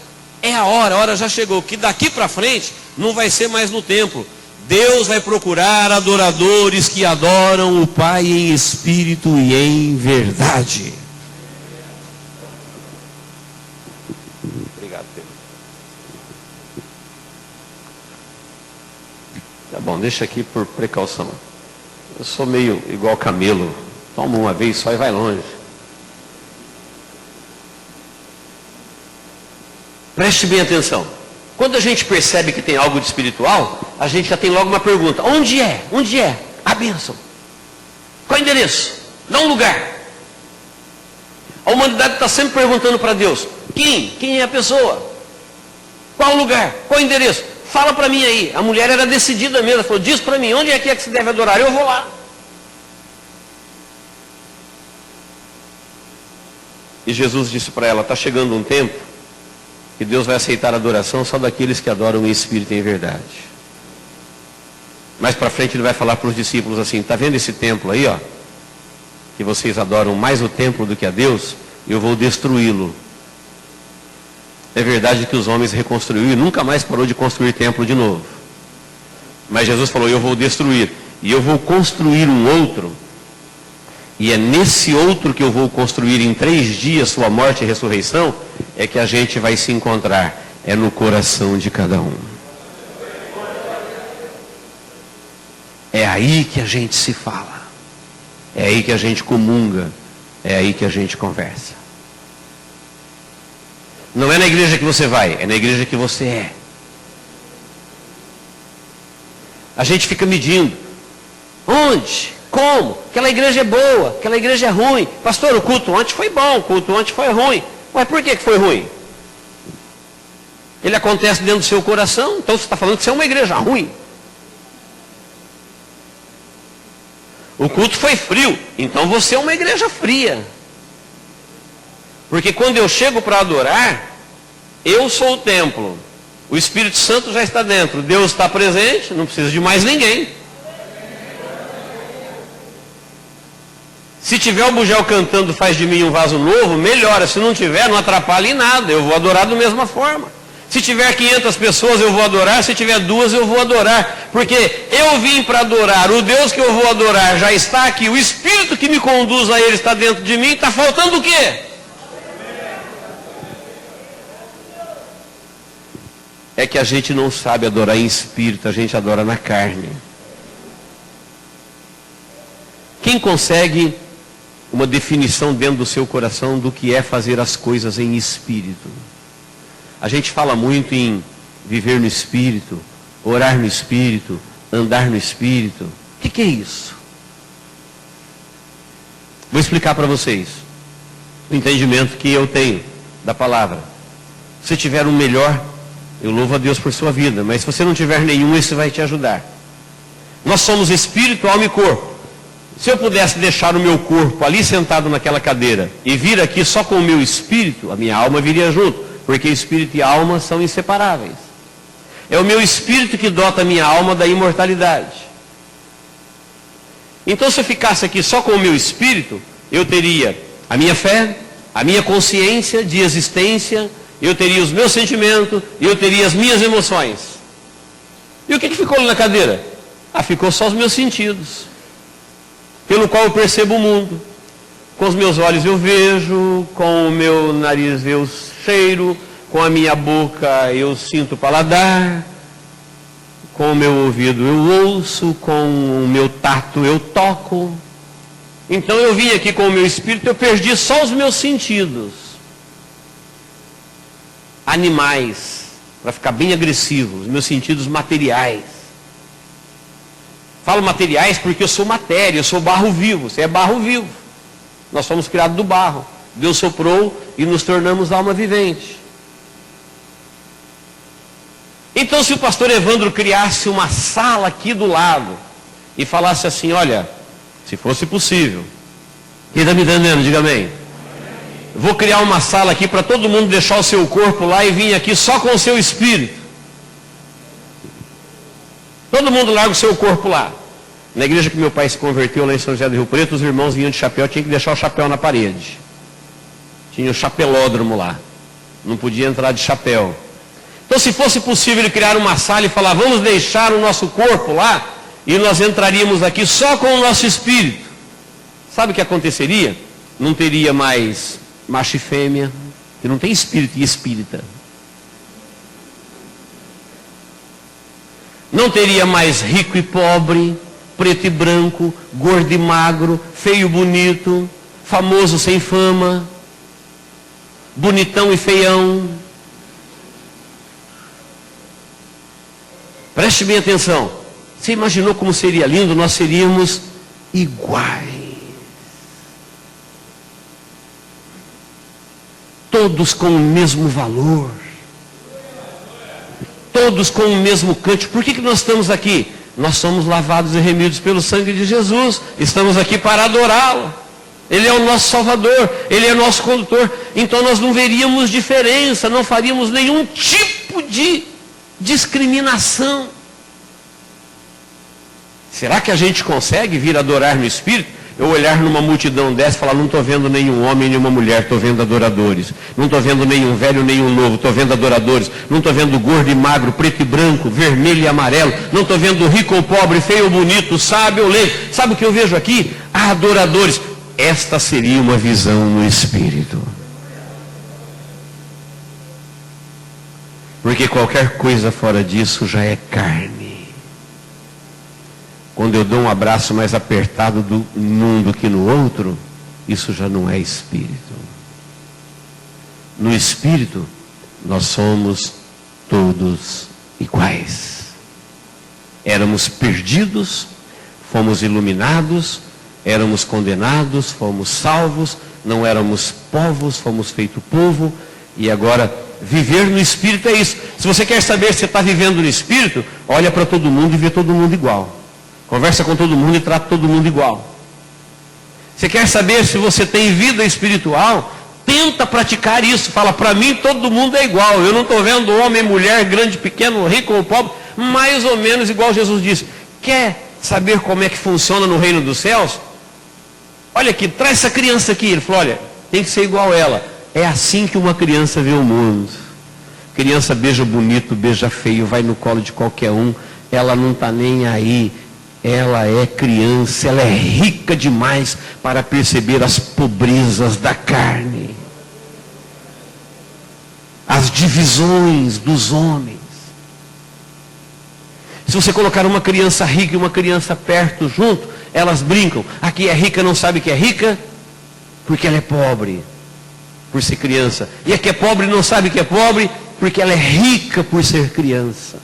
é a hora já chegou, que daqui para frente não vai ser mais no templo. Deus vai procurar adoradores que adoram o Pai em espírito e em verdade. Obrigado, Pedro. Tá bom, deixa aqui por precaução. Eu sou meio igual camelo. Toma uma vez só e vai longe. Preste bem atenção. Quando a gente percebe que tem algo de espiritual, a gente já tem logo uma pergunta: onde é? Onde é a bênção? Qual é o endereço? Dá um lugar. A humanidade está sempre perguntando para Deus: quem é a pessoa? Qual o lugar? Qual o endereço? Fala para mim aí. A mulher era decidida mesmo, ela falou: diz para mim, onde é que se deve adorar? Eu vou lá. E Jesus disse para ela: está chegando um tempo que Deus vai aceitar a adoração só daqueles que adoram em espírito e em verdade. Mais para frente ele vai falar para os discípulos assim: está vendo esse templo aí, ó? Que vocês adoram mais o templo do que a Deus? Eu vou destruí-lo. É verdade que os homens reconstruíram e nunca mais parou de construir templo de novo. Mas Jesus falou: eu vou destruir, e eu vou construir um outro. E é nesse outro que eu vou construir em 3 dias, sua morte e ressurreição, é que a gente vai se encontrar. É no coração de cada um. É aí que a gente se fala. É aí que a gente comunga. É aí que a gente conversa. Não é na igreja que você vai, é na igreja que você é. A gente fica medindo. Onde? Como? Aquela igreja é boa, aquela igreja é ruim. Pastor, o culto ontem foi bom, o culto ontem foi ruim. Mas por que foi ruim? Ele acontece dentro do seu coração, então você está falando que você é uma igreja ruim. O culto foi frio, então você é uma igreja fria. Porque quando eu chego para adorar, eu sou o templo. O Espírito Santo já está dentro, Deus está presente, não precisa de mais ninguém. Se tiver o bugel cantando Faz de Mim um Vaso Novo, melhora. Se não tiver, não atrapalha em nada, eu vou adorar da mesma forma. Se tiver 500 pessoas, eu vou adorar. Se tiver 2, eu vou adorar. Porque eu vim para adorar. O Deus que eu vou adorar já está aqui. O Espírito que me conduz a Ele está dentro de mim. Está faltando o quê? É que a gente não sabe adorar em espírito. A gente adora na carne. Quem consegue uma definição dentro do seu coração do que é fazer as coisas em espírito? A gente fala muito em viver no Espírito, orar no Espírito, andar no Espírito. O que é isso? Vou explicar para vocês o entendimento que eu tenho da palavra. Se tiver um melhor, eu louvo a Deus por sua vida, mas se você não tiver nenhum, esse vai te ajudar. Nós somos Espírito, alma e corpo. Se eu pudesse deixar o meu corpo ali sentado naquela cadeira e vir aqui só com o meu Espírito, a minha alma viria junto. Porque espírito e alma são inseparáveis. É o meu espírito que dota a minha alma da imortalidade. Então, se eu ficasse aqui só com o meu espírito, eu teria a minha fé, a minha consciência de existência, eu teria os meus sentimentos, eu teria as minhas emoções. E o que ficou ali na cadeira? Ficou só os meus sentidos, pelo qual eu percebo o mundo. Com os meus olhos eu vejo, com o meu nariz eu cheiro, com a minha boca eu sinto o paladar, com o meu ouvido eu ouço, com o meu tato eu toco. Então eu vim aqui com o meu espírito, eu perdi só os meus sentidos. Animais, para ficar bem agressivo, os meus sentidos materiais. Falo materiais porque eu sou matéria, eu sou barro vivo, você é barro vivo. Nós somos criados do barro. Deus soprou e nos tornamos alma vivente. Então, se o pastor Evandro criasse uma sala aqui do lado e falasse assim, olha, se fosse possível, quem está me entendendo? Diga amém. Vou criar uma sala aqui para todo mundo deixar o seu corpo lá e vir aqui só com o seu espírito. Todo mundo larga o seu corpo lá. Na igreja que meu pai se converteu lá em São José do Rio Preto, os irmãos vinham de chapéu, tinha que deixar o chapéu na parede. Tinha o chapelódromo lá. Não podia entrar de chapéu. Então, se fosse possível ele criar uma sala e falar, vamos deixar o nosso corpo lá, e nós entraríamos aqui só com o nosso espírito. Sabe o que aconteceria? Não teria mais macho e fêmea, que não tem espírito e espírita. Não teria mais rico e pobre, preto e branco, gordo e magro, feio e bonito, famoso sem fama, bonitão e feião. Preste bem atenção. Você imaginou como seria lindo? Nós seríamos iguais. Todos com o mesmo valor. Todos com o mesmo cântico. Por que nós estamos aqui? Nós somos lavados e remidos pelo sangue de Jesus. Estamos aqui para adorá-lo. Ele é o nosso Salvador. Ele é o nosso condutor. Então nós não veríamos diferença. Não faríamos nenhum tipo de discriminação. Será que a gente consegue vir adorar no Espírito? Eu olhar numa multidão dessa e falar, não estou vendo nenhum homem, nenhuma mulher, estou vendo adoradores. Não estou vendo nenhum velho, nenhum novo, estou vendo adoradores. Não estou vendo gordo e magro, preto e branco, vermelho e amarelo. Não estou vendo rico ou pobre, feio ou bonito, sábio ou leigo. Sabe o que eu vejo aqui? Adoradores. Esta seria uma visão no Espírito. Porque qualquer coisa fora disso já é carne. Quando eu dou um abraço mais apertado num do que no outro, isso já não é espírito. No espírito, nós somos todos iguais. Éramos perdidos, fomos iluminados, éramos condenados, fomos salvos, não éramos povos, fomos feito povo, e agora viver no Espírito é isso. Se você quer saber se você está vivendo no Espírito, olha para todo mundo e vê todo mundo igual. Conversa com todo mundo e trata todo mundo igual. Você quer saber se você tem vida espiritual? Tenta praticar isso. Fala, para mim todo mundo é igual. Eu não estou vendo homem, mulher, grande, pequeno, rico ou pobre, mais ou menos igual Jesus disse. Quer saber como é que funciona no reino dos céus? Olha aqui, traz essa criança aqui. Ele falou, olha, tem que ser igual a ela. É assim que uma criança vê o mundo. Criança beija bonito, beija feio, vai no colo de qualquer um. Ela não está nem aí. Ela é criança, ela é rica demais para perceber as pobrezas da carne. As divisões dos homens. Se você colocar uma criança rica e uma criança perto junto, elas brincam. Aqui é rica, não sabe que é rica, porque ela é pobre, por ser criança. E aqui é pobre, não sabe que é pobre, porque ela é rica por ser criança.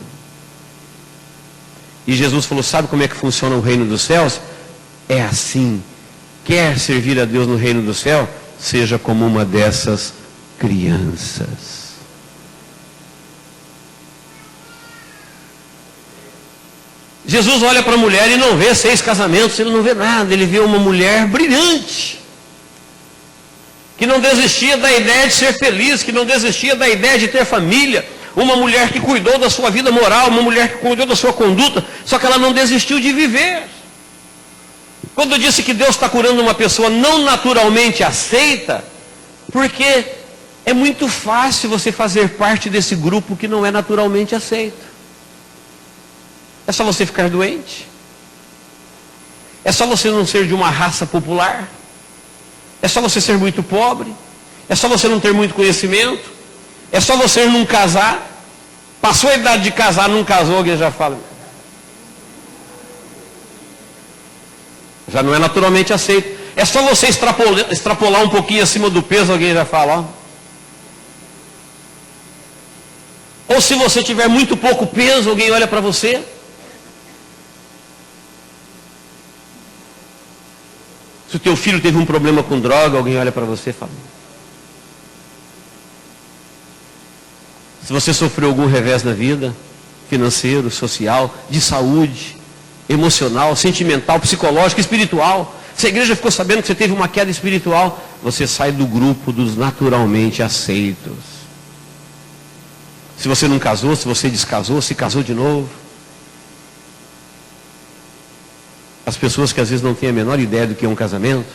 E Jesus falou, sabe como é que funciona o reino dos céus? É assim. Quer servir a Deus no reino do céu? Seja como uma dessas crianças. Jesus olha para a mulher e não vê 6 casamentos, ele não vê nada, ele vê uma mulher brilhante, que não desistia da ideia de ser feliz, que não desistia da ideia de ter família, uma mulher que cuidou da sua vida moral, uma mulher que cuidou da sua conduta, só que ela não desistiu de viver. Quando eu disse que Deus está curando uma pessoa não naturalmente aceita, porque é muito fácil você fazer parte desse grupo que não é naturalmente aceito. É só você ficar doente. É só você não ser de uma raça popular. É só você ser muito pobre. É só você não ter muito conhecimento. É só você não casar. Passou a idade de casar, não casou, alguém já fala. Já não é naturalmente aceito. É só você extrapolar um pouquinho acima do peso, alguém já fala, ó. Ou se você tiver muito pouco peso, alguém olha para você. Se o teu filho teve um problema com droga, alguém olha para você e fala. Se você sofreu algum revés na vida, financeiro, social, de saúde, emocional, sentimental, psicológico, espiritual, se a igreja ficou sabendo que você teve uma queda espiritual, você sai do grupo dos naturalmente aceitos. Se você não casou, se você descasou, se casou de novo. As pessoas que às vezes não têm a menor ideia do que é um casamento,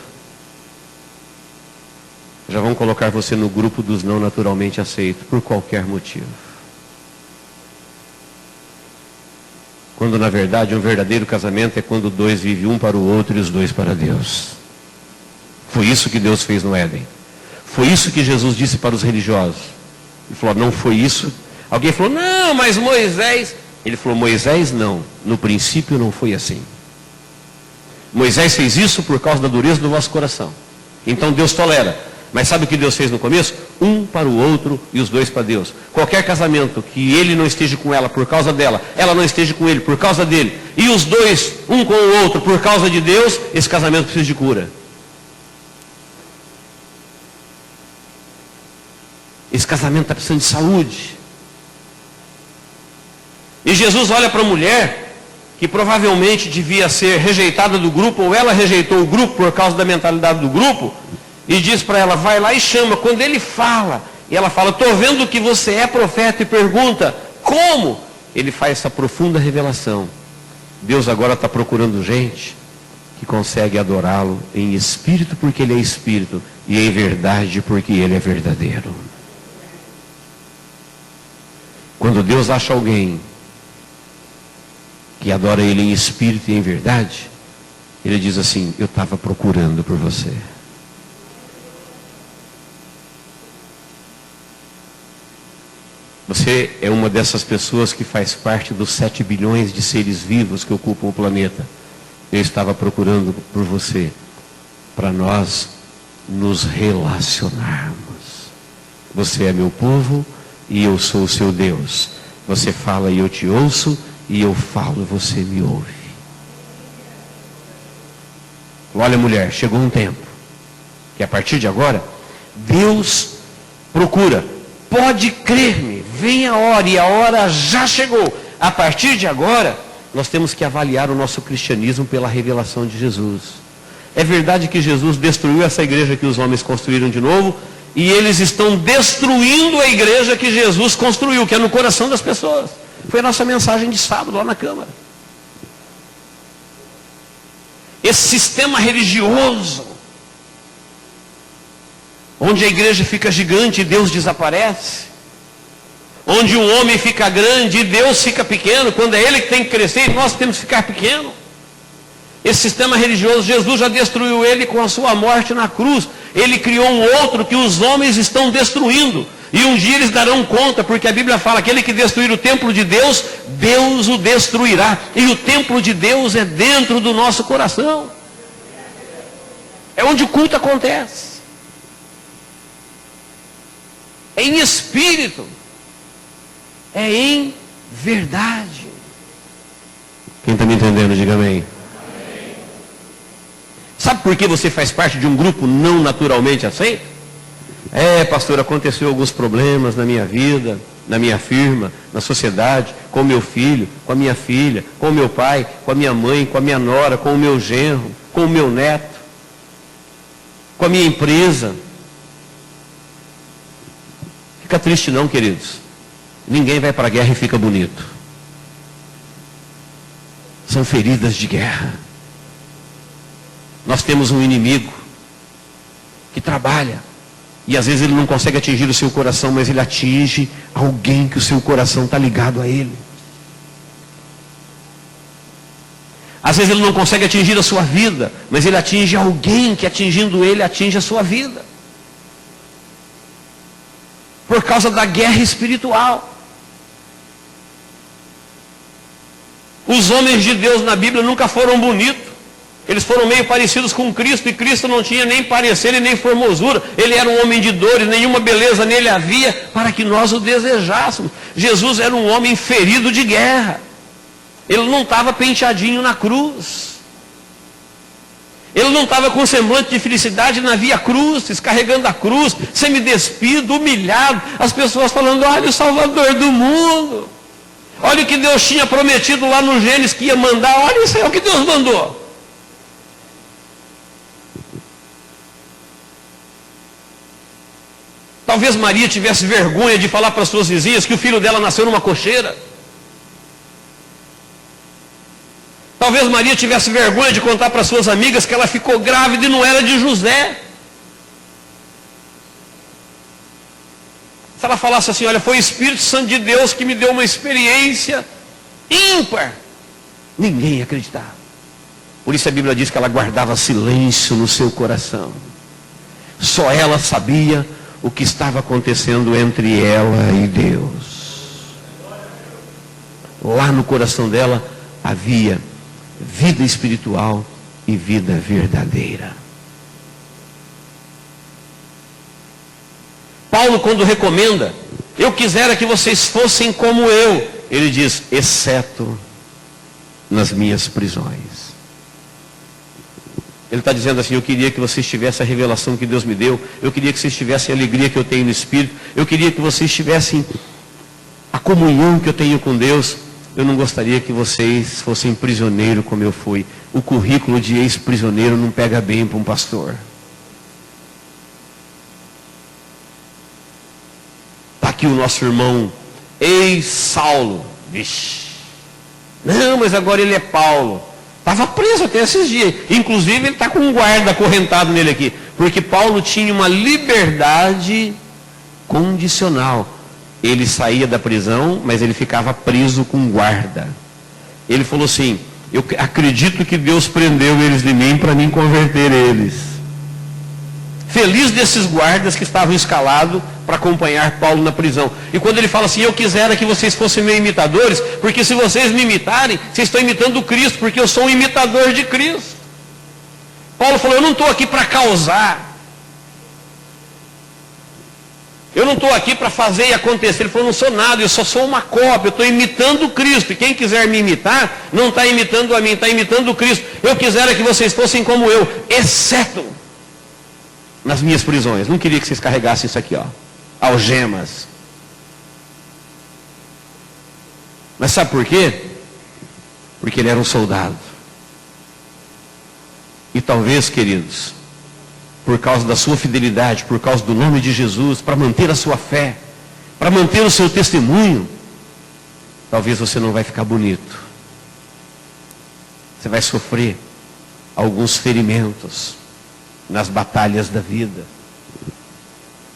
já vão colocar você no grupo dos não naturalmente aceitos, por qualquer motivo. Quando na verdade um verdadeiro casamento é quando 2 vivem um para o outro e os 2 para Deus. Foi isso que Deus fez no Éden. Foi isso que Jesus disse para os religiosos. Ele falou, não foi isso. Alguém falou, não, mas Moisés. Ele falou, Moisés não. No princípio não foi assim. Moisés fez isso por causa da dureza do vosso coração. Então Deus tolera. Mas sabe o que Deus fez no começo? Um para o outro e os 2 para Deus. Qualquer casamento que ele não esteja com ela por causa dela, ela não esteja com ele por causa dele, e os 2, um com o outro por causa de Deus, esse casamento precisa de cura. Esse casamento está precisando de saúde. E Jesus olha para a mulher que provavelmente devia ser rejeitada do grupo, ou ela rejeitou o grupo por causa da mentalidade do grupo, e diz para ela, vai lá e chama. Quando ele fala, e ela fala, estou vendo que você é profeta, e pergunta, como? Ele faz essa profunda revelação. Deus agora está procurando gente que consegue adorá-lo em espírito, porque ele é espírito, e em verdade, porque ele é verdadeiro. Quando Deus acha alguém que adora ele em espírito e em verdade, ele diz assim, eu estava procurando por você. Você é uma dessas pessoas que faz parte dos 7 bilhões de seres vivos que ocupam o planeta. Eu estava procurando por você, para nós nos relacionarmos. Você é meu povo e eu sou o seu Deus. Você fala e eu te ouço, e eu falo e você me ouve. Olha, mulher, chegou um tempo que a partir de agora, Deus procura. Pode crer-me, vem a hora, e a hora já chegou. A partir de agora, nós temos que avaliar o nosso cristianismo pela revelação de Jesus. É verdade que Jesus destruiu essa igreja que os homens construíram de novo, e eles estão destruindo a igreja que Jesus construiu, que é no coração das pessoas. Foi a nossa mensagem de sábado lá na Câmara. Esse sistema religioso, onde a igreja fica gigante e Deus desaparece, onde um homem fica grande e Deus fica pequeno, quando é Ele que tem que crescer e nós temos que ficar pequeno. Esse sistema religioso, Jesus já destruiu ele com a sua morte na cruz. Ele criou um outro que os homens estão destruindo. E um dia eles darão conta, porque a Bíblia fala que aquele que destruir o templo de Deus, Deus o destruirá. E o templo de Deus é dentro do nosso coração. É onde o culto acontece. É em espírito. É em verdade. Quem está me entendendo, diga amém. Sabe por que você faz parte de um grupo não naturalmente aceito? Pastor, aconteceu alguns problemas na minha vida, na minha firma, na sociedade, com o meu filho, com a minha filha, com o meu pai, com a minha mãe, com a minha nora, com o meu genro, com o meu neto, com a minha empresa. Fica triste não, queridos. Ninguém vai para a guerra e fica bonito. São feridas de guerra. Nós temos um inimigo que trabalha. E às vezes ele não consegue atingir o seu coração, mas ele atinge alguém que o seu coração está ligado a ele. Às vezes ele não consegue atingir a sua vida, mas ele atinge alguém que atingindo ele atinge a sua vida. Por causa da guerra espiritual. Os homens de Deus na Bíblia nunca foram bonitos. Eles foram meio parecidos com Cristo, e Cristo não tinha nem parecer e nem formosura. Ele era um homem de dores, nenhuma beleza nele havia para que nós o desejássemos. Jesus era um homem ferido de guerra. Ele não estava penteadinho na cruz. Ele não estava com semblante de felicidade na via cruz, carregando a cruz, semi-despido, humilhado. As pessoas falando, olha o Salvador do mundo. Olha o que Deus tinha prometido lá no Gênesis que ia mandar. Olha isso aí, o que Deus mandou. Talvez Maria tivesse vergonha de falar para as suas vizinhas que o filho dela nasceu numa cocheira. Talvez Maria tivesse vergonha de contar para as suas amigas que ela ficou grávida e não era de José. Se ela falasse assim, olha, foi o Espírito Santo de Deus que me deu uma experiência ímpar, ninguém ia acreditar. Por isso a Bíblia diz que ela guardava silêncio no seu coração. Só ela sabia o que estava acontecendo entre ela e Deus. Lá no coração dela havia vida espiritual e vida verdadeira. Paulo, quando recomenda, eu quisera que vocês fossem como eu, ele diz, exceto nas minhas prisões. Ele está dizendo assim, eu queria que vocês tivessem a revelação que Deus me deu, eu queria que vocês tivessem a alegria que eu tenho no Espírito, eu queria que vocês tivessem a comunhão que eu tenho com Deus. Eu não gostaria que vocês fossem prisioneiros como eu fui. O currículo de ex-prisioneiro não pega bem para um pastor. Está aqui o nosso irmão ex-Saulo. Vixe. Não, mas agora ele é Paulo. Estava preso até esses dias. Inclusive ele está com um guarda acorrentado nele aqui. Porque Paulo tinha uma liberdade condicional. Ele saía da prisão, mas ele ficava preso com um guarda. Ele falou assim, eu acredito que Deus prendeu eles de mim para me converter eles. Feliz desses guardas que estavam escalados para acompanhar Paulo na prisão. E quando ele fala assim, eu quisera que vocês fossem meus imitadores, porque se vocês me imitarem, vocês estão imitando Cristo, porque eu sou um imitador de Cristo. Paulo falou, eu não estou aqui para causar. Eu não estou aqui para fazer e acontecer. Ele falou, não sou nada, eu só sou uma cópia, eu estou imitando o Cristo. E quem quiser me imitar, não está imitando a mim, está imitando o Cristo. Eu quisera que vocês fossem como eu, exceto nas minhas prisões. Não queria que vocês carregassem isso aqui, ó, algemas. Mas sabe por quê? Porque ele era um soldado. E talvez, queridos, por causa da sua fidelidade, por causa do nome de Jesus, para manter a sua fé, para manter o seu testemunho, talvez você não vai ficar bonito. Você vai sofrer alguns ferimentos nas batalhas da vida.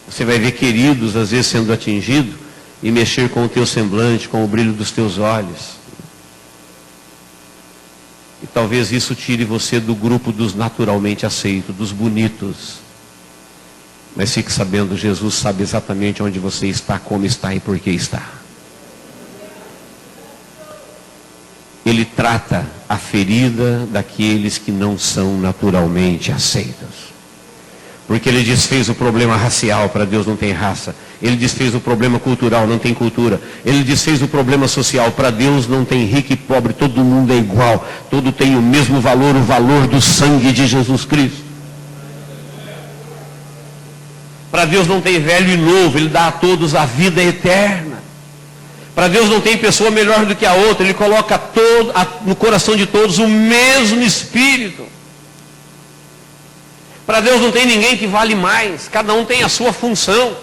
Você vai ver queridos, às vezes, sendo atingidos e mexer com o teu semblante, com o brilho dos teus olhos. E talvez isso tire você do grupo dos naturalmente aceitos, dos bonitos. Mas fique sabendo, Jesus sabe exatamente onde você está, como está e por que está. Ele trata a ferida daqueles que não são naturalmente aceitos. Porque ele desfez o problema racial, para Deus não tem raça. Ele desfez o problema cultural, não tem cultura. Ele desfez o problema social, para Deus não tem rico e pobre, todo mundo é igual. Todo tem o mesmo valor, o valor do sangue de Jesus Cristo. Para Deus não tem velho e novo, Ele dá a todos a vida eterna. Para Deus não tem pessoa melhor do que a outra, Ele coloca no coração de todos o mesmo Espírito. Para Deus não tem ninguém que vale mais, cada um tem a sua função.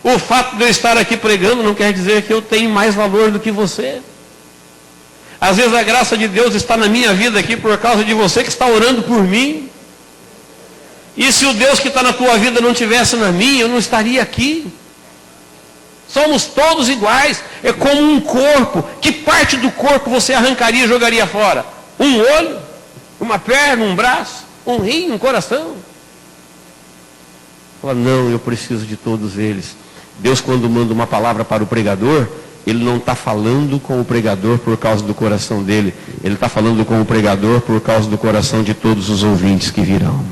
O fato de eu estar aqui pregando não quer dizer que eu tenho mais valor do que você. Às vezes a graça de Deus está na minha vida aqui por causa de você que está orando por mim. E se o Deus que está na tua vida não estivesse na minha, eu não estaria aqui. Somos todos iguais, é como um corpo. Que parte do corpo você arrancaria e jogaria fora? Um olho, uma perna, um braço, um rim, um coração? Fala, não, eu preciso de todos eles. Deus, quando manda uma palavra para o pregador, Ele não está falando com o pregador por causa do coração dele. Ele está falando com o pregador por causa do coração de todos os ouvintes que virão.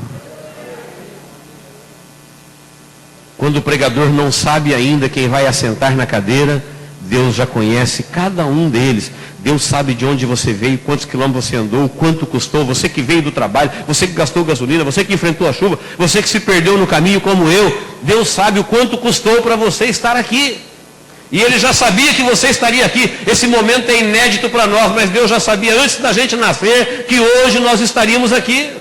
Quando o pregador não sabe ainda quem vai assentar na cadeira, Deus já conhece cada um deles. Deus sabe de onde você veio, quantos quilômetros você andou, quanto custou, você que veio do trabalho, você que gastou gasolina, você que enfrentou a chuva, você que se perdeu no caminho como eu. Deus sabe o quanto custou para você estar aqui. E Ele já sabia que você estaria aqui. Esse momento é inédito para nós, mas Deus já sabia antes da gente nascer que hoje nós estaríamos aqui.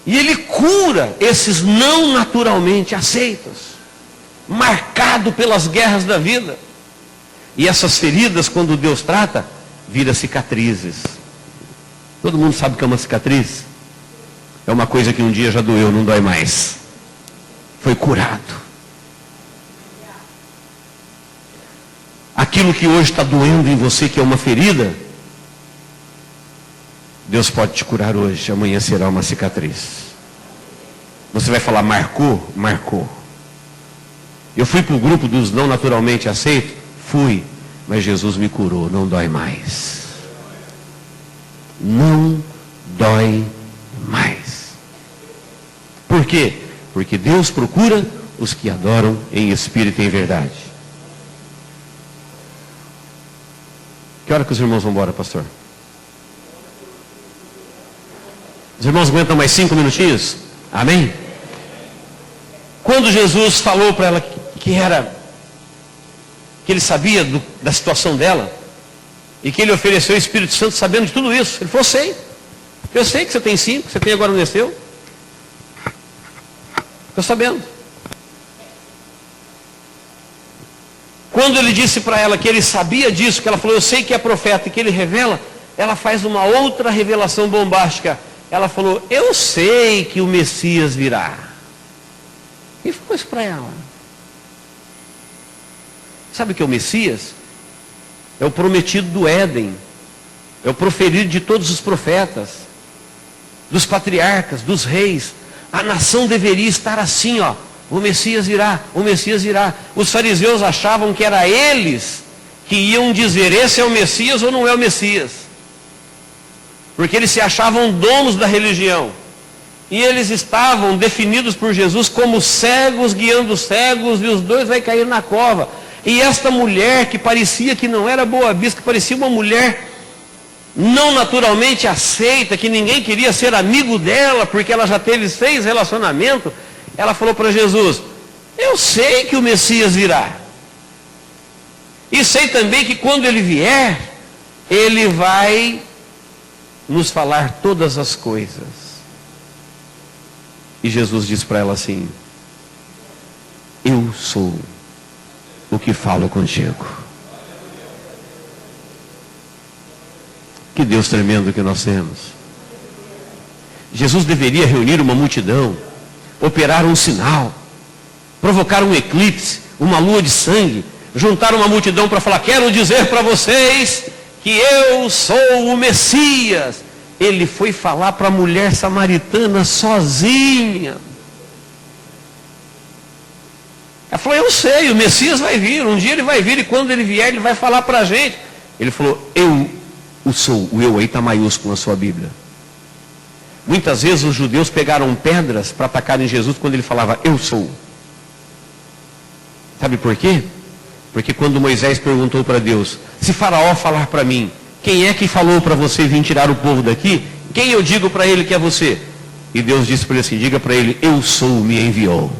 E Ele cura esses não naturalmente aceitos, marcado pelas guerras da vida. E essas feridas, quando Deus trata, vira cicatrizes. Todo mundo sabe o que é uma cicatriz? É uma coisa que um dia já doeu, não dói mais. Foi curado. Aquilo que hoje está doendo em você, que é uma ferida, Deus pode te curar hoje, amanhã será uma cicatriz. Você vai falar, marcou? Marcou. Eu fui para o grupo dos não naturalmente aceitos? Fui. Mas Jesus me curou, não dói mais. Não dói mais. Por quê? Porque Deus procura os que adoram em espírito e em verdade. Que hora que os irmãos vão embora, pastor? Os irmãos aguentam mais 5 minutinhos? Amém? Quando Jesus falou para ela que Ele sabia da situação dela, e que Ele ofereceu o Espírito Santo sabendo de tudo isso, Ele falou, eu sei que você tem 5, que você tem agora não desceu. Estou sabendo. Quando Ele disse para ela que Ele sabia disso, que ela falou, eu sei que é profeta, e que Ele revela, ela faz uma outra revelação bombástica. Ela falou, eu sei que o Messias virá. E falou isso para ela. Sabe o que é o Messias? É o prometido do Éden. É o proferido de todos os profetas, dos patriarcas, dos reis. A nação deveria estar assim, ó. O Messias virá, o Messias virá. Os fariseus achavam que era eles que iam dizer, esse é o Messias ou não é o Messias. Porque eles se achavam donos da religião. E eles estavam definidos por Jesus como cegos guiando cegos, e os dois vai cair na cova. E esta mulher que parecia que não era boa vista, que parecia uma mulher não naturalmente aceita, que ninguém queria ser amigo dela, porque ela já teve 6 relacionamentos, ela falou para Jesus: eu sei que o Messias virá. E sei também que quando ele vier, ele vai nos falar todas as coisas. E Jesus disse para ela assim: eu sou o que falo contigo. Que Deus tremendo que nós temos. Jesus deveria reunir uma multidão, operar um sinal, provocar um eclipse, uma lua de sangue, juntar uma multidão para falar: quero dizer para vocês que eu sou o Messias. Ele foi falar para a mulher samaritana sozinha. Ela falou: eu sei, o Messias vai vir, um dia ele vai vir, e quando ele vier, ele vai falar para a gente. Ele falou: eu o sou. O eu aí está maiúsculo na sua Bíblia. Muitas vezes os judeus pegaram pedras para atacar em Jesus quando ele falava: eu sou. Sabe por quê? Porque quando Moisés perguntou para Deus: se Faraó falar para mim, quem é que falou para você vir tirar o povo daqui? Quem eu digo para ele que é você? E Deus disse para ele assim: diga para ele: eu sou, me enviou.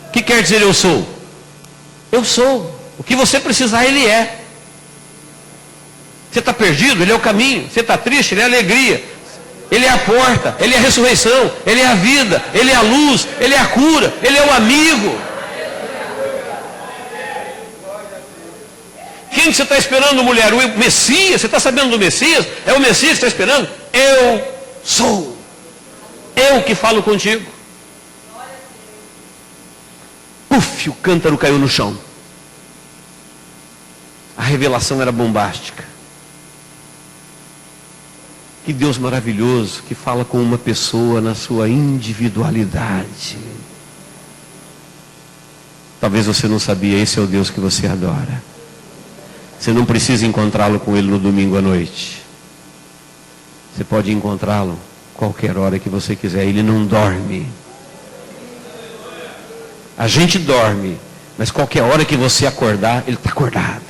O que quer dizer eu sou? Eu sou. O que você precisar, ele é. Você está perdido? Ele é o caminho. Você está triste? Ele é a alegria. Ele é a porta. Ele é a ressurreição. Ele é a vida. Ele é a luz. Ele é a cura. Ele é o amigo. Quem que você está esperando, mulher? O Messias? Você está sabendo do Messias? É o Messias que está esperando? Eu sou. Eu que falo contigo. Puf, o cântaro caiu no chão. A revelação era bombástica. Que Deus maravilhoso, que fala com uma pessoa na sua individualidade. Talvez você não sabia, esse é o Deus que você adora. Você não precisa encontrá-lo com ele no domingo à noite. Você pode encontrá-lo qualquer hora que você quiser. Ele não dorme. A gente dorme, mas qualquer hora que você acordar, ele está acordado.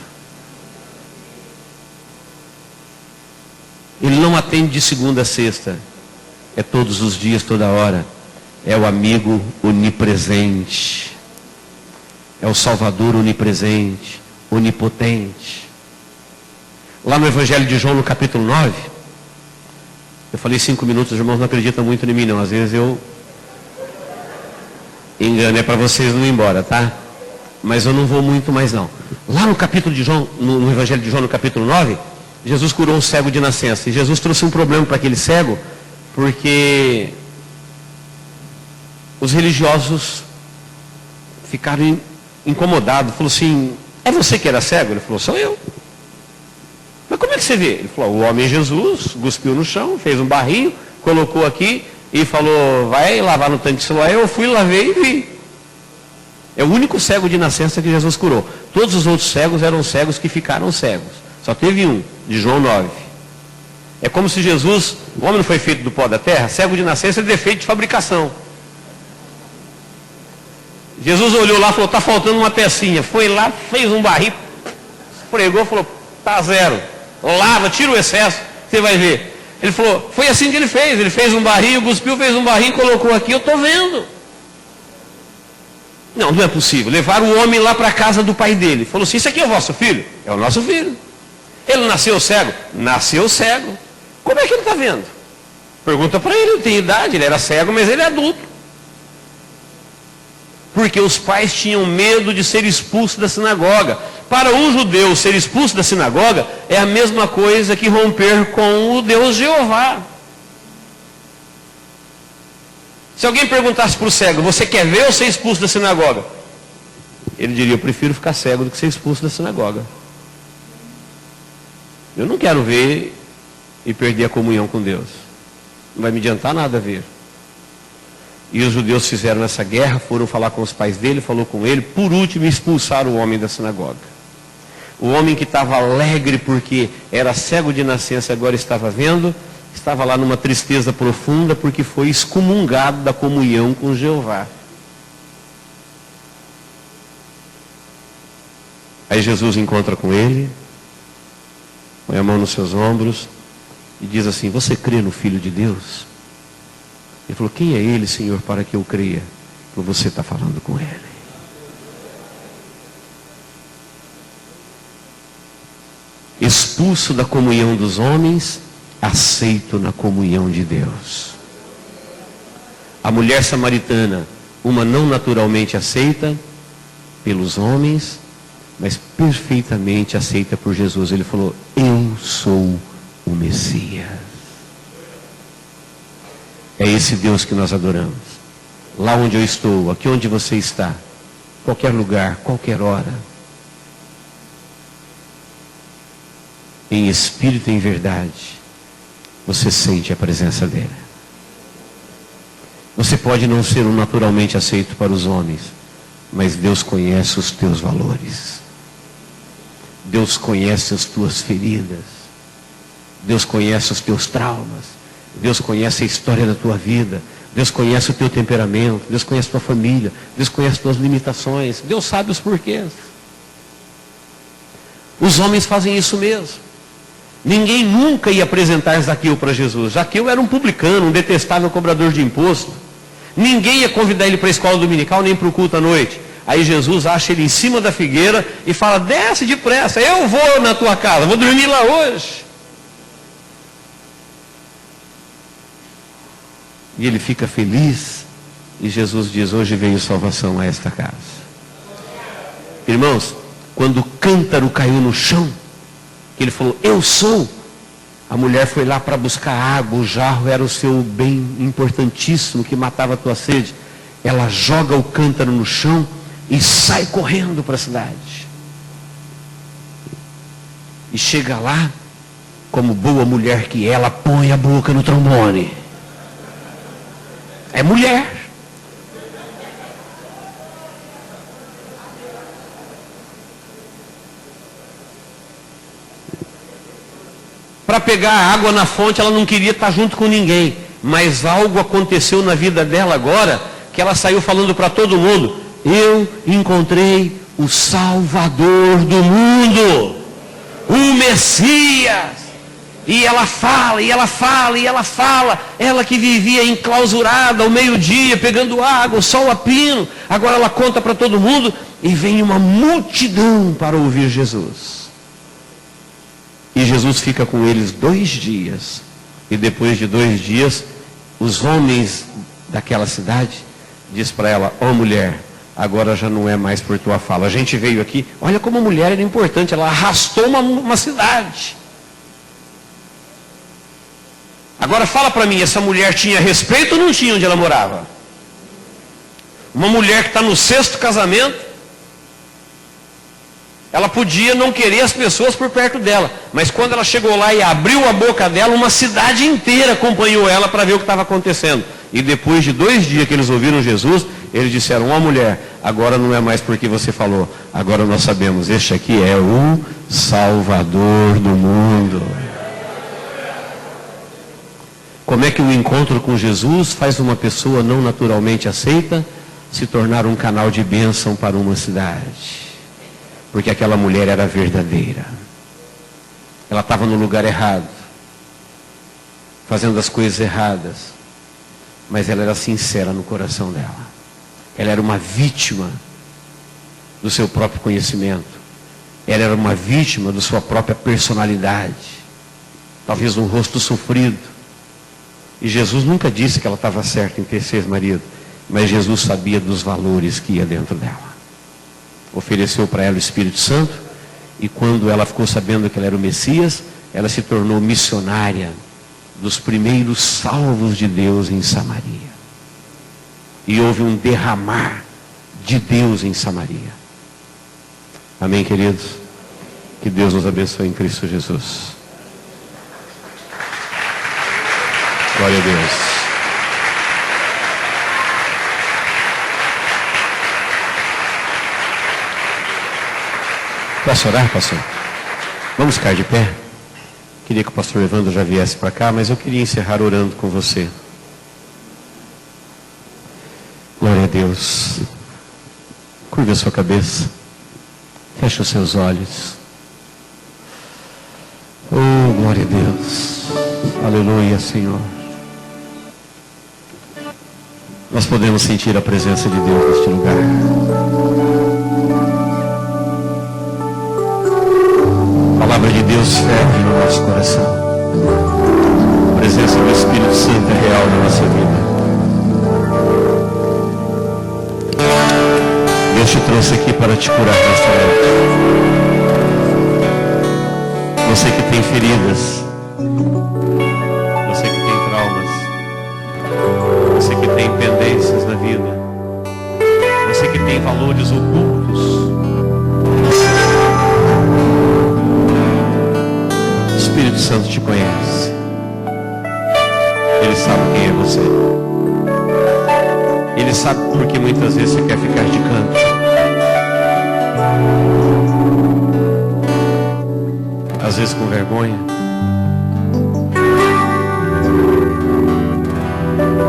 Ele não atende de segunda a sexta. É todos os dias, toda hora. É o amigo onipresente. É o Salvador onipresente, onipotente. Lá no Evangelho de João, no capítulo 9, eu falei 5 minutos, os irmãos não acreditam muito em mim não. Às vezes eu engano, é para vocês não ir embora, tá? Mas eu não vou muito mais não. Lá no capítulo de João, no Evangelho de João, no capítulo 9, Jesus curou um cego de nascença. E Jesus trouxe um problema para aquele cego, porque os religiosos ficaram incomodados. Falou assim: é você que era cego? Ele falou: sou eu. Mas como é que você vê? Ele falou: o homem Jesus cuspiu no chão, fez um barrinho, colocou aqui e falou: vai lavar no tanque de Siloé. Eu fui, lavei e vi. É o único cego de nascença que Jesus curou. Todos os outros cegos eram cegos que ficaram cegos. Só teve um, de João 9. É como se Jesus, o homem não foi feito do pó da terra, cego de nascença é defeito de fabricação. Jesus olhou lá e falou: está faltando uma pecinha. Foi lá, fez um barril, pregou, falou: está zero. Lava, tira o excesso, você vai ver. Ele falou: foi assim que ele fez. Ele fez um barril, cuspiu, fez um barril, colocou aqui, eu estou vendo. Não, não é possível. Levaram o homem lá para a casa do pai dele. Falou assim: isso aqui é o vosso filho? É o nosso filho. Ele nasceu cego? Nasceu cego. Como é que ele está vendo? Pergunta para ele, ele tem idade, ele era cego, mas ele é adulto. Porque os pais tinham medo de ser expulso da sinagoga. Para um judeu, ser expulso da sinagoga é a mesma coisa que romper com o Deus Jeová. Se alguém perguntasse para o cego: você quer ver ou ser expulso da sinagoga? Ele diria: eu prefiro ficar cego do que ser expulso da sinagoga. Eu não quero ver e perder a comunhão com Deus. Não vai me adiantar nada ver. E os judeus fizeram essa guerra, foram falar com os pais dele, falou com ele, por último expulsaram o homem da sinagoga. O homem que estava alegre porque era cego de nascença, agora estava vendo, estava lá numa tristeza profunda porque foi excomungado da comunhão com Jeová. Aí Jesus encontra com ele, põe a mão nos seus ombros e diz assim: você crê no Filho de Deus? Ele falou: quem é ele, Senhor, para que eu creia? Ele falou: você está falando com ele. Expulso da comunhão dos homens, aceito na comunhão de Deus. A mulher samaritana, uma não naturalmente aceita pelos homens, mas perfeitamente aceita por Jesus. Ele falou: eu sou o Messias. É esse Deus que nós adoramos. Lá onde eu estou, aqui onde você está, qualquer lugar, qualquer hora, em espírito e em verdade, você sente a presença dele. Você pode não ser um naturalmente aceito para os homens, mas Deus conhece os teus valores. Deus conhece as tuas feridas. Deus conhece os teus traumas. Deus conhece a história da tua vida. Deus conhece o teu temperamento. Deus conhece a tua família. Deus conhece as tuas limitações. Deus sabe os porquês. Os homens fazem isso mesmo. Ninguém nunca ia apresentar Zaqueu para Jesus. Zaqueu era um publicano, um detestável cobrador de imposto. Ninguém ia convidar ele para a escola dominical, nem para o culto à noite. Aí Jesus acha ele em cima da figueira e fala: desce depressa, eu vou na tua casa, vou dormir lá hoje. E ele fica feliz. E Jesus diz: hoje veio salvação a esta casa. Irmãos, quando o cântaro caiu no chão, que ele falou: eu sou, a mulher foi lá para buscar água. O jarro era o seu bem importantíssimo que matava a tua sede. Ela joga o cântaro no chão e sai correndo para a cidade. E chega lá, como boa mulher que ela, põe a boca no trombone. É mulher. Para pegar a água na fonte, ela não queria estar junto com ninguém. Mas algo aconteceu na vida dela agora, que ela saiu falando para todo mundo: eu encontrei o Salvador do mundo, o Messias. E ela fala, e ela fala, e ela fala. Ela que vivia enclausurada ao meio-dia, pegando água, o sol a pino. Agora ela conta para todo mundo e vem uma multidão para ouvir Jesus. E Jesus fica com eles 2 dias. E depois de 2 dias, os homens daquela cidade diz para ela: ó mulher, agora já não é mais por tua fala. A gente veio aqui, olha como a mulher era importante, ela arrastou uma cidade. Agora fala para mim, essa mulher tinha respeito ou não tinha onde ela morava? Uma mulher que está no 6º casamento, ela podia não querer as pessoas por perto dela, mas quando ela chegou lá e abriu a boca dela, uma cidade inteira acompanhou ela para ver o que estava acontecendo. E depois de 2 dias que eles ouviram Jesus, eles disseram: ó mulher, agora não é mais porque você falou, agora nós sabemos, este aqui é o Salvador do mundo. Como é que o encontro com Jesus faz uma pessoa não naturalmente aceita se tornar um canal de bênção para uma cidade? Porque aquela mulher era verdadeira. Ela estava no lugar errado, fazendo as coisas erradas, mas ela era sincera no coração dela. Ela era uma vítima do seu próprio conhecimento. Ela era uma vítima da sua própria personalidade. Talvez um rosto sofrido. E Jesus nunca disse que ela estava certa em ter 6 maridos, mas Jesus sabia dos valores que ia dentro dela. Ofereceu para ela o Espírito Santo, e quando ela ficou sabendo que ela era o Messias, ela se tornou missionária dos primeiros salvos de Deus em Samaria. E houve um derramar de Deus em Samaria. Amém, queridos? Que Deus nos abençoe em Cristo Jesus. Glória a Deus. Posso orar, pastor? Vamos ficar de pé? queria que o pastor Evandro já viesse para cá, mas eu queria encerrar orando com você. Glória a Deus. Curva a sua cabeça. Feche os seus olhos. Oh, glória a Deus. Aleluia, Senhor. Nós podemos sentir a presença de Deus neste lugar. A palavra de Deus ferve no nosso coração. A presença do Espírito Santo é real na nossa vida. Deus te trouxe aqui para te curar nesta noite. Você que tem feridas, você que tem traumas, você que tem pendências na vida, você que tem valores ocultos, o Espírito Santo te conhece. Ele sabe quem é você. Ele sabe porque muitas vezes você quer ficar de canto. Às vezes com vergonha.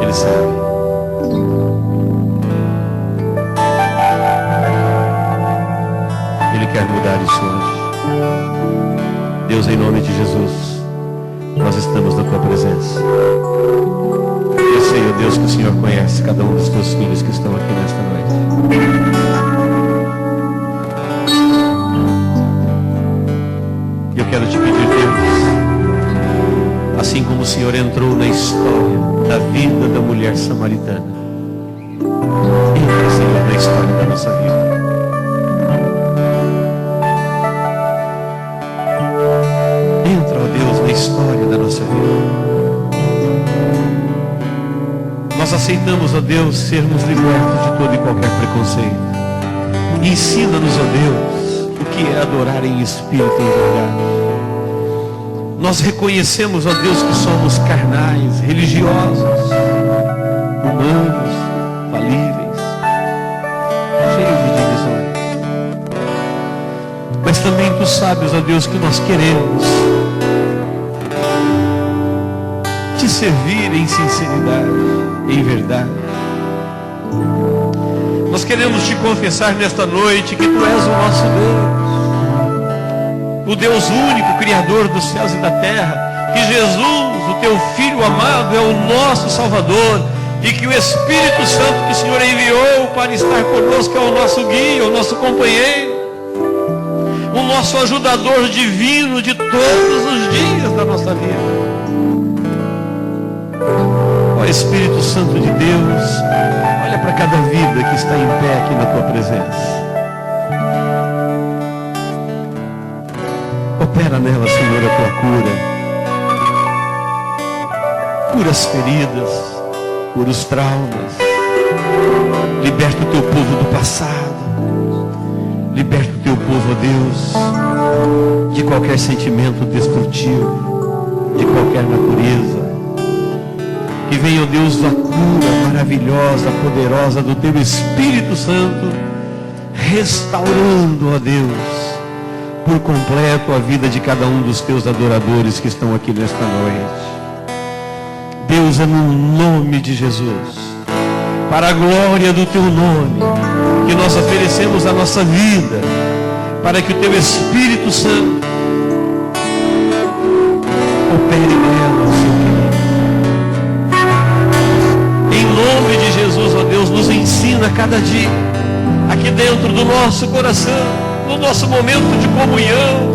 Ele sabe. Ele quer mudar isso hoje. Deus, em nome de Jesus, nós estamos na tua presença. Eu sei, ó Deus, que o Senhor conhece cada um dos teus filhos que estão aqui nesta noite. Eu quero te pedir, Deus, assim como o Senhor entrou na história da vida da mulher samaritana, entra, Senhor, na história da nossa vida. Entra, ó Deus, na história da nossa vida. Nós aceitamos, ó Deus, sermos libertos de todo e qualquer preconceito. Ensina-nos, ó Deus, o que é adorar em espírito e em verdade. Nós reconhecemos, ó Deus, que somos carnais, religiosos, humanos, falíveis, cheios de divisões. Mas também tu sabes, ó Deus, que nós queremos te servir em sinceridade, em verdade. Nós queremos te confessar nesta noite que tu és o nosso Deus, o Deus único, Criador dos céus e da terra, que Jesus, o teu Filho amado, é o nosso Salvador, e que o Espírito Santo que o Senhor enviou para estar conosco é o nosso guia, o nosso companheiro, o nosso ajudador divino de todos os dias da nossa vida. Ó Espírito Santo de Deus, olha para cada vida que está em pé aqui na tua presença. Opera nela, Senhor, a tua cura. Cura as feridas, cura os traumas. Liberta o teu povo do passado. Liberta o teu povo, ó Deus, de qualquer sentimento destrutivo, de qualquer natureza. Que venha, ó Deus, a cura maravilhosa, poderosa do teu Espírito Santo, restaurando, ó Deus, por completo a vida de cada um dos teus adoradores que estão aqui nesta noite. Deus, é no nome de Jesus, para a glória do teu nome, que nós oferecemos a nossa vida, para que o teu Espírito Santo opere nela, Senhor. Em nome de Jesus, ó Deus, nos ensina cada dia, aqui dentro do nosso coração, no nosso momento de comunhão,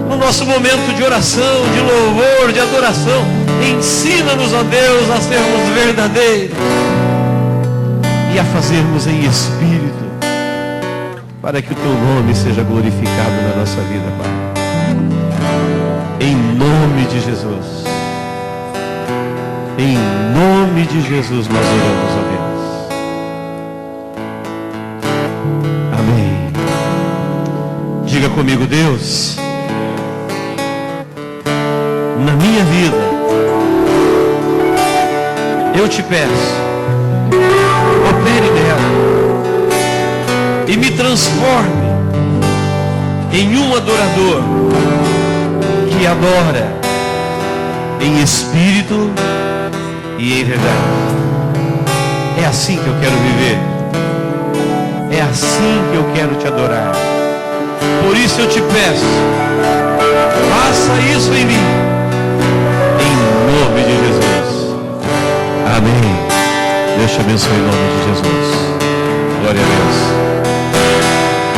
no nosso momento de oração, de louvor, de adoração. Ensina-nos, ó Deus, a sermos verdadeiros e a fazermos em espírito, para que o teu nome seja glorificado na nossa vida, Pai. Em nome de Jesus. Em nome de Jesus nós oramos, ó Deus. Amém. Diga comigo, Deus, na minha vida, eu te peço, opere nela e me transforme em um adorador que te adora em espírito e em verdade. É assim que eu quero viver. É assim que eu quero te adorar. Por isso eu te peço, faça isso em mim, em nome de Jesus. Amém. Deus te abençoe em nome de Jesus.